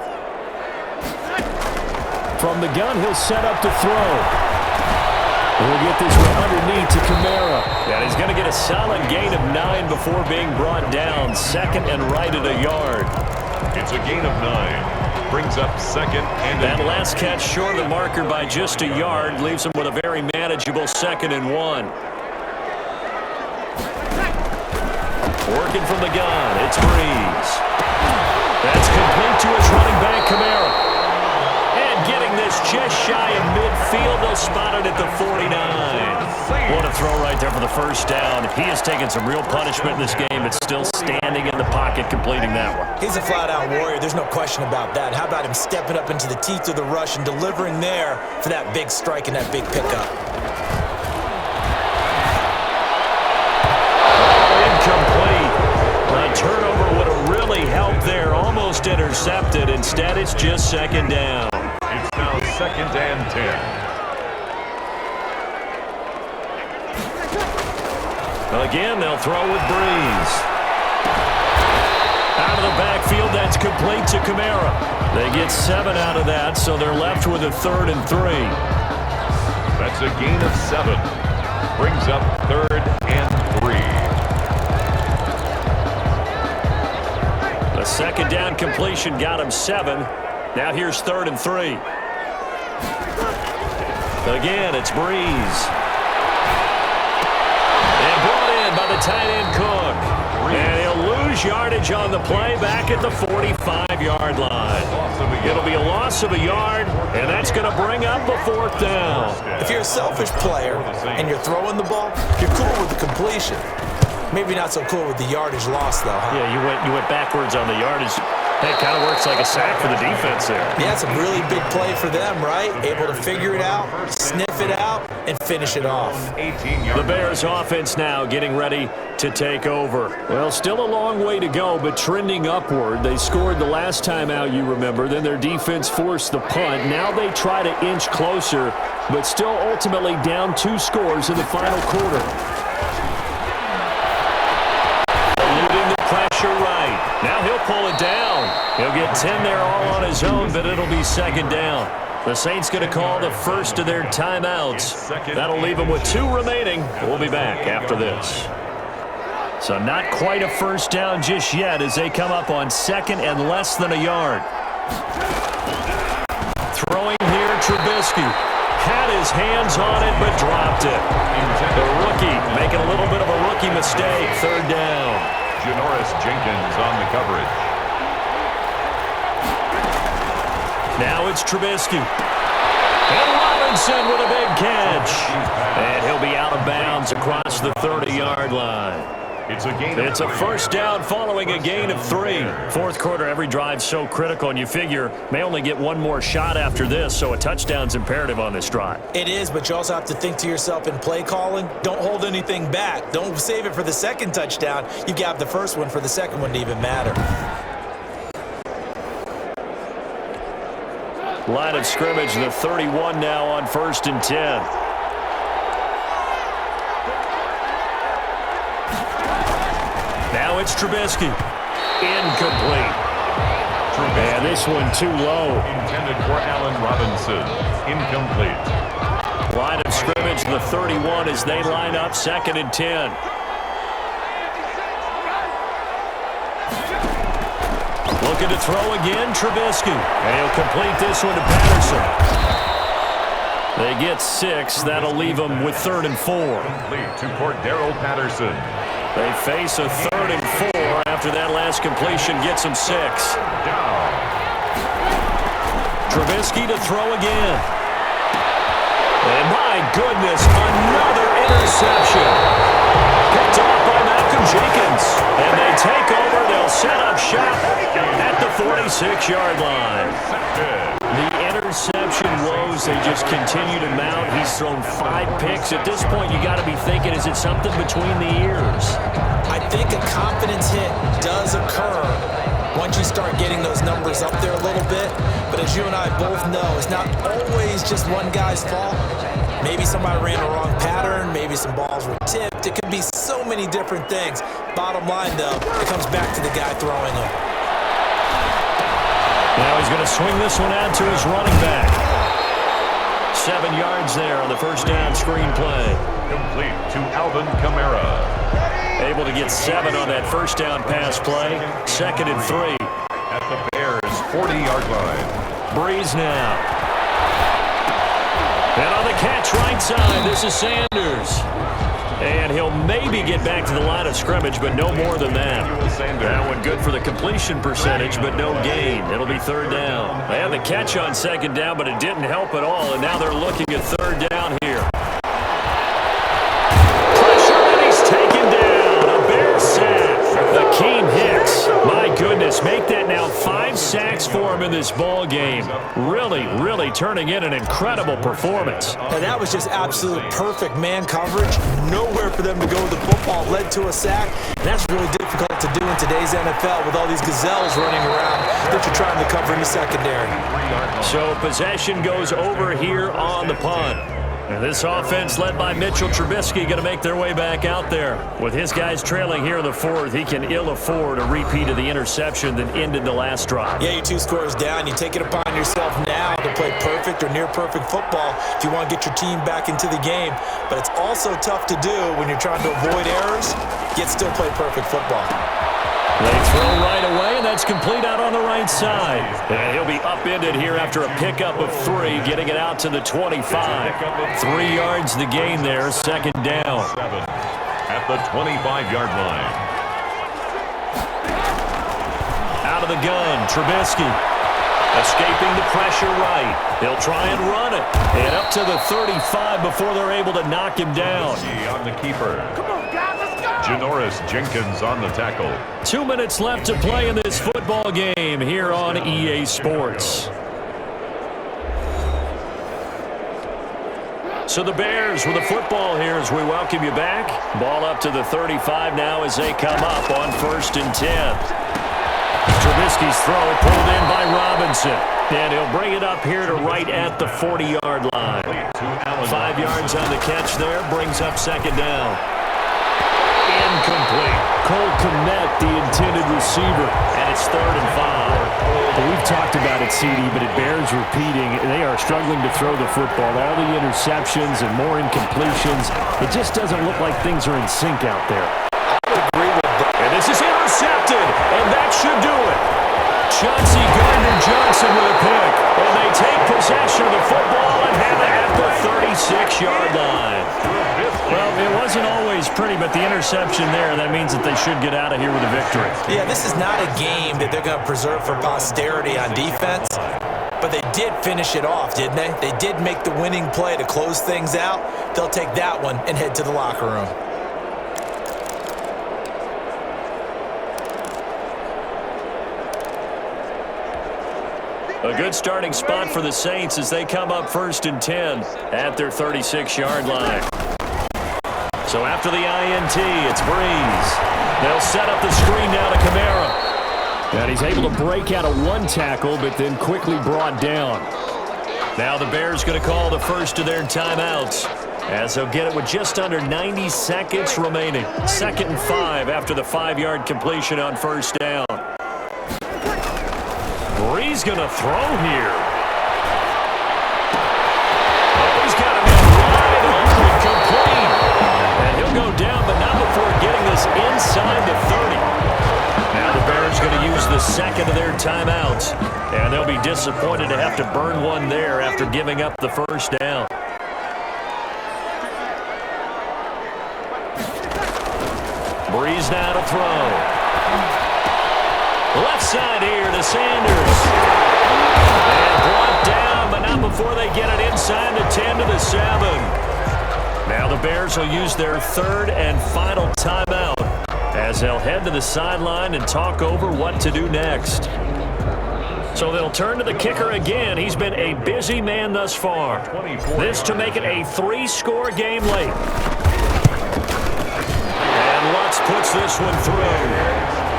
Speaker 2: From the gun, he'll set up to throw. We'll get this one underneath to Kamara. And he's going to get a solid gain of 9 before being brought down. 2nd and right at a yard.
Speaker 1: It's a gain of 9. Brings up 2nd and
Speaker 2: that last catch short of the marker by just a yard leaves him with a very manageable 2nd and 1. Working from the gun, it's Brees. That's complete to his running back, Kamara. Getting this just shy of midfield. They'll spot it at the 49. What a throw right there for the 1st down. He has taken some real punishment in this game, but still standing in the pocket, completing that one.
Speaker 3: He's a flat-out warrior. There's no question about that. How about him stepping up into the teeth of the rush and delivering there for that big strike and that big pickup?
Speaker 2: Incomplete. A turnover would have really helped there. Almost intercepted. Instead, it's just 2nd down.
Speaker 1: It's now 2nd and 10.
Speaker 2: Again, they'll throw with Brees. Out of the backfield, that's complete to Kamara. They get 7 out of that, so they're left with a 3rd and 3.
Speaker 1: That's a gain of 7. Brings up 3rd and 3.
Speaker 2: The 2nd down completion got him 7. Now here's 3rd and 3. Again, it's Brees. And brought in by the tight end Cook. And he'll lose lose yardage on the play back at the 45-yard line. It'll be a loss of a yard, and that's going to bring up a 4th down.
Speaker 3: If you're a selfish player and you're throwing the ball, you're cool with the completion. Maybe not so cool with the yardage loss, though, huh?
Speaker 4: Yeah, you went backwards on the yardage. It kind of works like a sack for the defense there.
Speaker 3: Yeah, it's a really big play for them, right? Able to figure it out, sniff it out, and finish it off.
Speaker 2: The Bears offense now getting ready to take over.
Speaker 4: Well, still a long way to go, but trending upward. They scored the last time out, you remember. Then their defense forced the punt. Now they try to inch closer, but still ultimately down 2 scores in the final quarter.
Speaker 2: Eluding the pressure right. Now he'll pull it down. He'll get 10 there all on his own, but it'll be 2nd down. The Saints going to call the first of their timeouts. That'll leave them with 2 remaining. We'll be back after this. So not quite a first down just yet as they come up on 2nd and less than a yard. Throwing here, Trubisky. Had his hands on it, but dropped it. The rookie making a little bit of a rookie mistake. 3rd down.
Speaker 1: Janoris Jenkins on the coverage.
Speaker 2: Now it's Trubisky. And Robinson with a big catch. And he'll be out of bounds across the 30-yard line. It's a first down following a gain of 3. 4th quarter, every drive so critical, and you figure may only get 1 more shot after this, so a touchdown's imperative on this drive.
Speaker 3: It is, but you also have to think to yourself in play calling, don't hold anything back. Don't save it for the 2nd touchdown. You got the first one for the 2nd one to even matter.
Speaker 2: Line of scrimmage, the 31 now on 1st and 10. Now it's Trubisky. Incomplete.
Speaker 4: And this one too low.
Speaker 1: Intended for Allen Robinson. Incomplete.
Speaker 2: Line of scrimmage, the 31 as they line up 2nd and 10. Looking to throw again, Trubisky. And he'll complete this one to Patterson. They get 6. That'll leave them with 3rd and 4.
Speaker 1: Complete to Cordero Patterson.
Speaker 2: They face a 3rd and 4 after that last completion gets them 6.
Speaker 1: Down.
Speaker 2: Trubisky to throw again. And my goodness, another interception. Picked off by Malcolm Jenkins. And they take over. They'll set up shop at the 46-yard line. The interception woes, they just continue to mount. He's thrown 5 picks. At this point, you got to be thinking, is it something between the ears?
Speaker 3: I think a confidence hit does occur once you start getting those numbers up there a little bit. But as you and I both know, it's not always just one guy's fault. Maybe somebody ran a wrong pattern. Maybe some balls were tipped. It could be so many different things. Bottom line, though, it comes back to the guy throwing them.
Speaker 2: Now he's going to swing this one out to his running back. 7 yards there on the first down screen play.
Speaker 1: Complete to Alvin Kamara.
Speaker 2: Able to get 7 on that first down pass play. 2nd and 3.
Speaker 1: At the Bears' 40-yard line.
Speaker 2: Breeze now. And on the catch right side, this is Sanders. And he'll maybe get back to the line of scrimmage, but no more than that. That one good for the completion percentage, but no gain. It'll be 3rd down. They had the catch on 2nd down, but it didn't help at all, and now they're looking at 3rd down here. Pressure, and he's taken down. A Bear sack. Akeem Hicks. My goodness, make that now 5 sacks for him in this ball game. Really turning in an incredible performance.
Speaker 3: And that was just absolute perfect man coverage. Nowhere for them to go with the football. Led to a sack. And that's really difficult to do in today's NFL with all these gazelles running around that you're trying to cover in the secondary.
Speaker 2: So possession goes over here on the punt. And this offense led by Mitchell Trubisky going to make their way back out there. With his guys trailing here in the 4th, he can ill afford a repeat of the interception that ended the last drive.
Speaker 3: Yeah, you're 2 scores down. You take it upon yourself now to play perfect or near perfect football if you want to get your team back into the game. But it's also tough to do when you're trying to avoid errors, yet still play perfect football.
Speaker 2: They throw right away, and that's complete out on the right side. And he'll be upended here after a pickup of 3, getting it out to the 25. 3 yards the gain there, 2nd down.
Speaker 1: At the 25-yard line.
Speaker 2: Out of the gun, Trubisky. Escaping the pressure right. He'll try and run it. And up to the 35 before they're able to knock him down.
Speaker 1: On the keeper. Come on, guys, let's go. Janoris Jenkins on the tackle.
Speaker 2: 2 minutes left to play in this football game here on EA Sports. So the Bears with the football here as we welcome you back. Ball up to the 35 now as they come up on 1st and 10. Trubisky's throw pulled in by Robinson. And he'll bring it up here to right at the 40-yard line. 5 yards on the catch there, brings up 2nd down. Incomplete.
Speaker 4: Cole Kmet, the intended receiver.
Speaker 2: And it's 3rd and 5.
Speaker 4: Well, we've talked about it, CD, but it bears repeating. They are struggling to throw the football. All the interceptions and more incompletions. It just doesn't look like things are in sync out there.
Speaker 2: And this is intercepted, and that should do it. Chauncey Gardner-Johnson with a pick. And they take possession of the football and have it at the 36-yard line. Well, it wasn't always pretty, but the interception there, that means that they should get out of here with a victory.
Speaker 3: Yeah, this is not a game that they're going to preserve for posterity on defense, but they did finish it off, didn't they? They did make the winning play to close things out. They'll take that one and head to the locker room.
Speaker 2: A good starting spot for the Saints as they come up 1st and 10 at their 36-yard line. So after the INT, it's Breeze. They'll set up the screen now to Kamara.
Speaker 4: And he's able to break out of 1 tackle, but then quickly brought down.
Speaker 2: Now the Bears going to call the first of their timeouts as they'll get it with just under 90 seconds remaining. 2nd and 5 after the 5-yard completion on 1st down. Breeze going to throw here. Oh, he's got him wide open, complete. And he'll go down, but not before getting this inside the 30. Now the Bears going to use the 2nd of their timeouts. And they'll be disappointed to have to burn one there after giving up the 1st down. Breeze now to throw. Left side here to Sanders. And brought down, but not before they get it inside the 10 to the 7. Now the Bears will use their 3rd and final timeout as they'll head to the sideline and talk over what to do next. So they'll turn to the kicker again. He's been a busy man thus far. This to make it a 3-score game late. And Lutz puts this one through.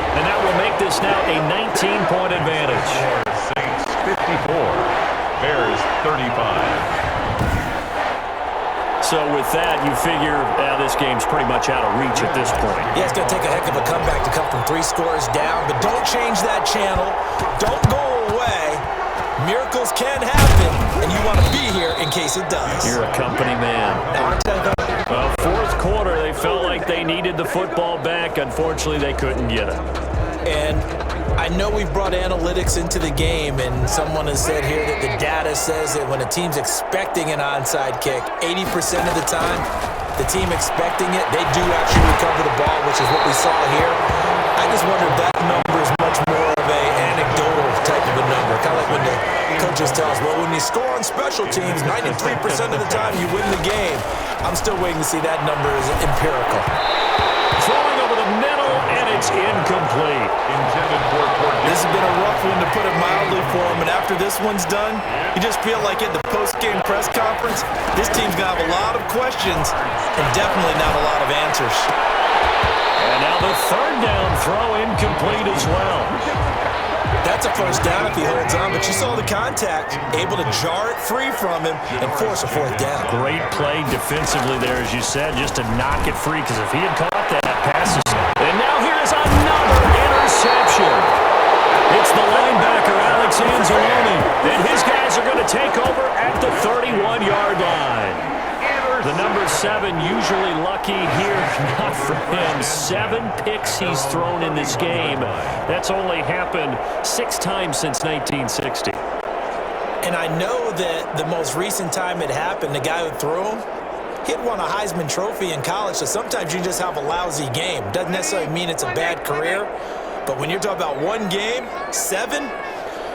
Speaker 2: And that will make this now a 19-point advantage.
Speaker 1: Saints 54, Bears 35.
Speaker 2: So with that, you figure this game's pretty much out of reach at this point.
Speaker 3: Yeah, it's going to take a heck of a comeback to come from 3 scores down, but don't change that channel. Don't go away. Miracles can happen, and you want to be here in case it does.
Speaker 2: You're a company man. Well, 4th quarter, they felt like they needed the football back. Unfortunately, they couldn't get it.
Speaker 3: And I know we've brought analytics into the game, and someone has said here that the data says that when a team's expecting an onside kick, 80% of the time, the team expecting it, they do actually recover the ball, which is what we saw here. I just wonder if that number is much more of an anecdotal type of a number. Kind of like when the coaches tell us, well, when you score on special teams, 93% of the time you win the game. I'm still waiting to see that number is empirical.
Speaker 2: Throwing over the middle, and it's incomplete.
Speaker 1: Intended for
Speaker 3: This has been a rough one, to put it mildly, for him. And after this one's done, you just feel like at the post-game press conference, this team's going to have a lot of questions and definitely not a lot of answers.
Speaker 2: And now the 3rd down throw incomplete as well.
Speaker 3: That's a 1st down if he holds on, but you saw the contact, able to jar it free from him and force a 4th down.
Speaker 2: Great play defensively there, as you said, just to knock it free, because if he had caught that pass. And now here's another interception. It's the linebacker, Alex Anzalone, and his guys are going to take over at the 31-yard line. The number 7 usually lucky here, not for him. 7 picks he's thrown in this game. That's only happened 6 times since 1960.
Speaker 3: And I know that the most recent time it happened, the guy who threw him, he had won a Heisman Trophy in college, so sometimes you just have a lousy game. Doesn't necessarily mean it's a bad career, But when you're talking about one game, 7,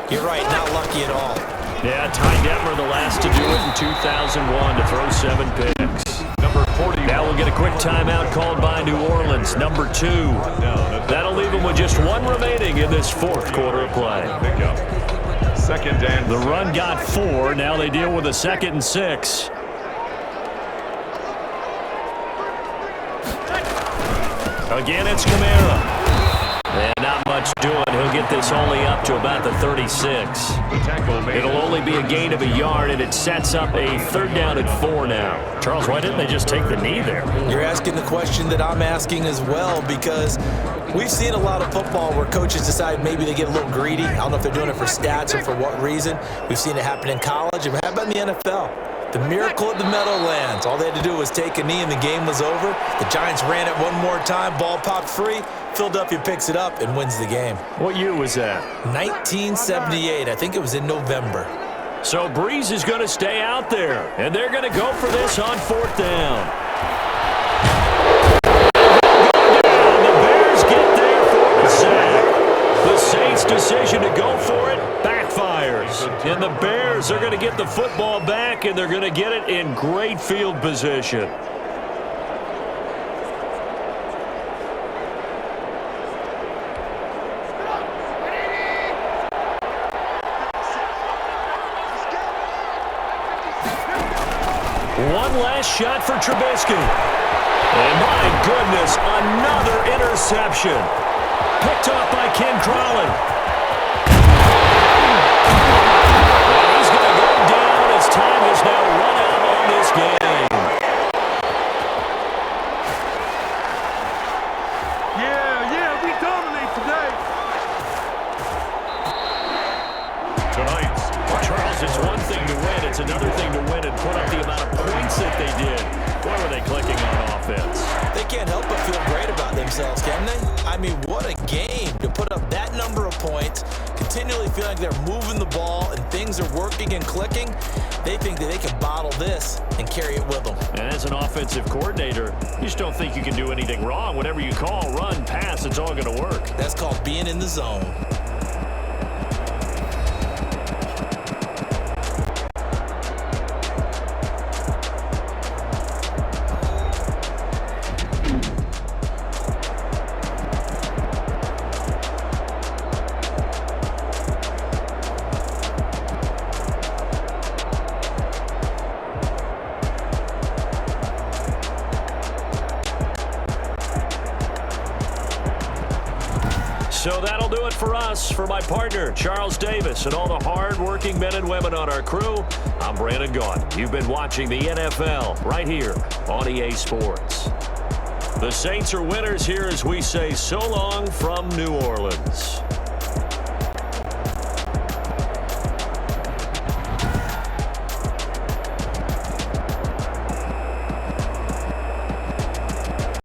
Speaker 3: you're right, not lucky at all.
Speaker 2: Yeah, Ty Detmer, the last to do it in 2001 to throw 7 picks.
Speaker 1: Number 40.
Speaker 2: Now we'll get a quick timeout called by New Orleans, number 2. That'll leave them with just 1 remaining in this 4th quarter of play.
Speaker 1: Pickup. 2nd and
Speaker 2: The run got 4. Now they deal with a 2nd and 6. Again, it's Kamara. And not much doing. He'll get this only up to about the 36.
Speaker 1: the tackle made.
Speaker 2: It'll only be a gain of a yard, and it sets up a 3rd down and 4 now. Charles, why didn't they just take the knee there?
Speaker 3: You're asking the question that I'm asking as well, because we've seen a lot of football where coaches decide maybe they get a little greedy. I don't know if they're doing it for stats or for what reason. We've seen it happen in college. And how about in the NFL? The miracle of the Meadowlands. All they had to do was take a knee and the game was over. The Giants ran it one more time. Ball popped free. Philadelphia picks it up and wins the game.
Speaker 2: What year was that?
Speaker 3: 1978. I think it was in November.
Speaker 2: So Breeze is going to stay out there, and they're going to go for this on 4th down. The Bears get there for the sack. The Saints' decision to go for it backfires. And the Bears are going to get the football back, and they're going to get it in great field position. One last shot for Trubisky. And my goodness, another interception. Picked off by Ken Crowley. And he's going to go down as time has now run out on this game.
Speaker 1: Yeah, we dominate today. Tonight,
Speaker 2: Charles, it's one thing to win. It's another thing to win and put up the amount of points that they did. Where were they clicking on offense?
Speaker 3: They can't help but feel great about themselves, can they? I mean, what a game to put up that number of points, continually feeling like they're moving the ball and things are working and clicking. They think that they can bottle this and carry it with them.
Speaker 2: And as an offensive coordinator, you just don't think you can do anything wrong. Whatever you call, run, pass, it's all going to work.
Speaker 3: That's called being in the zone.
Speaker 2: So that'll do it for us. For my partner, Charles Davis, and all the hard-working men and women on our crew, I'm Brandon Gaudin. You've been watching the NFL right here on EA Sports. The Saints are winners here as we say so long from New Orleans.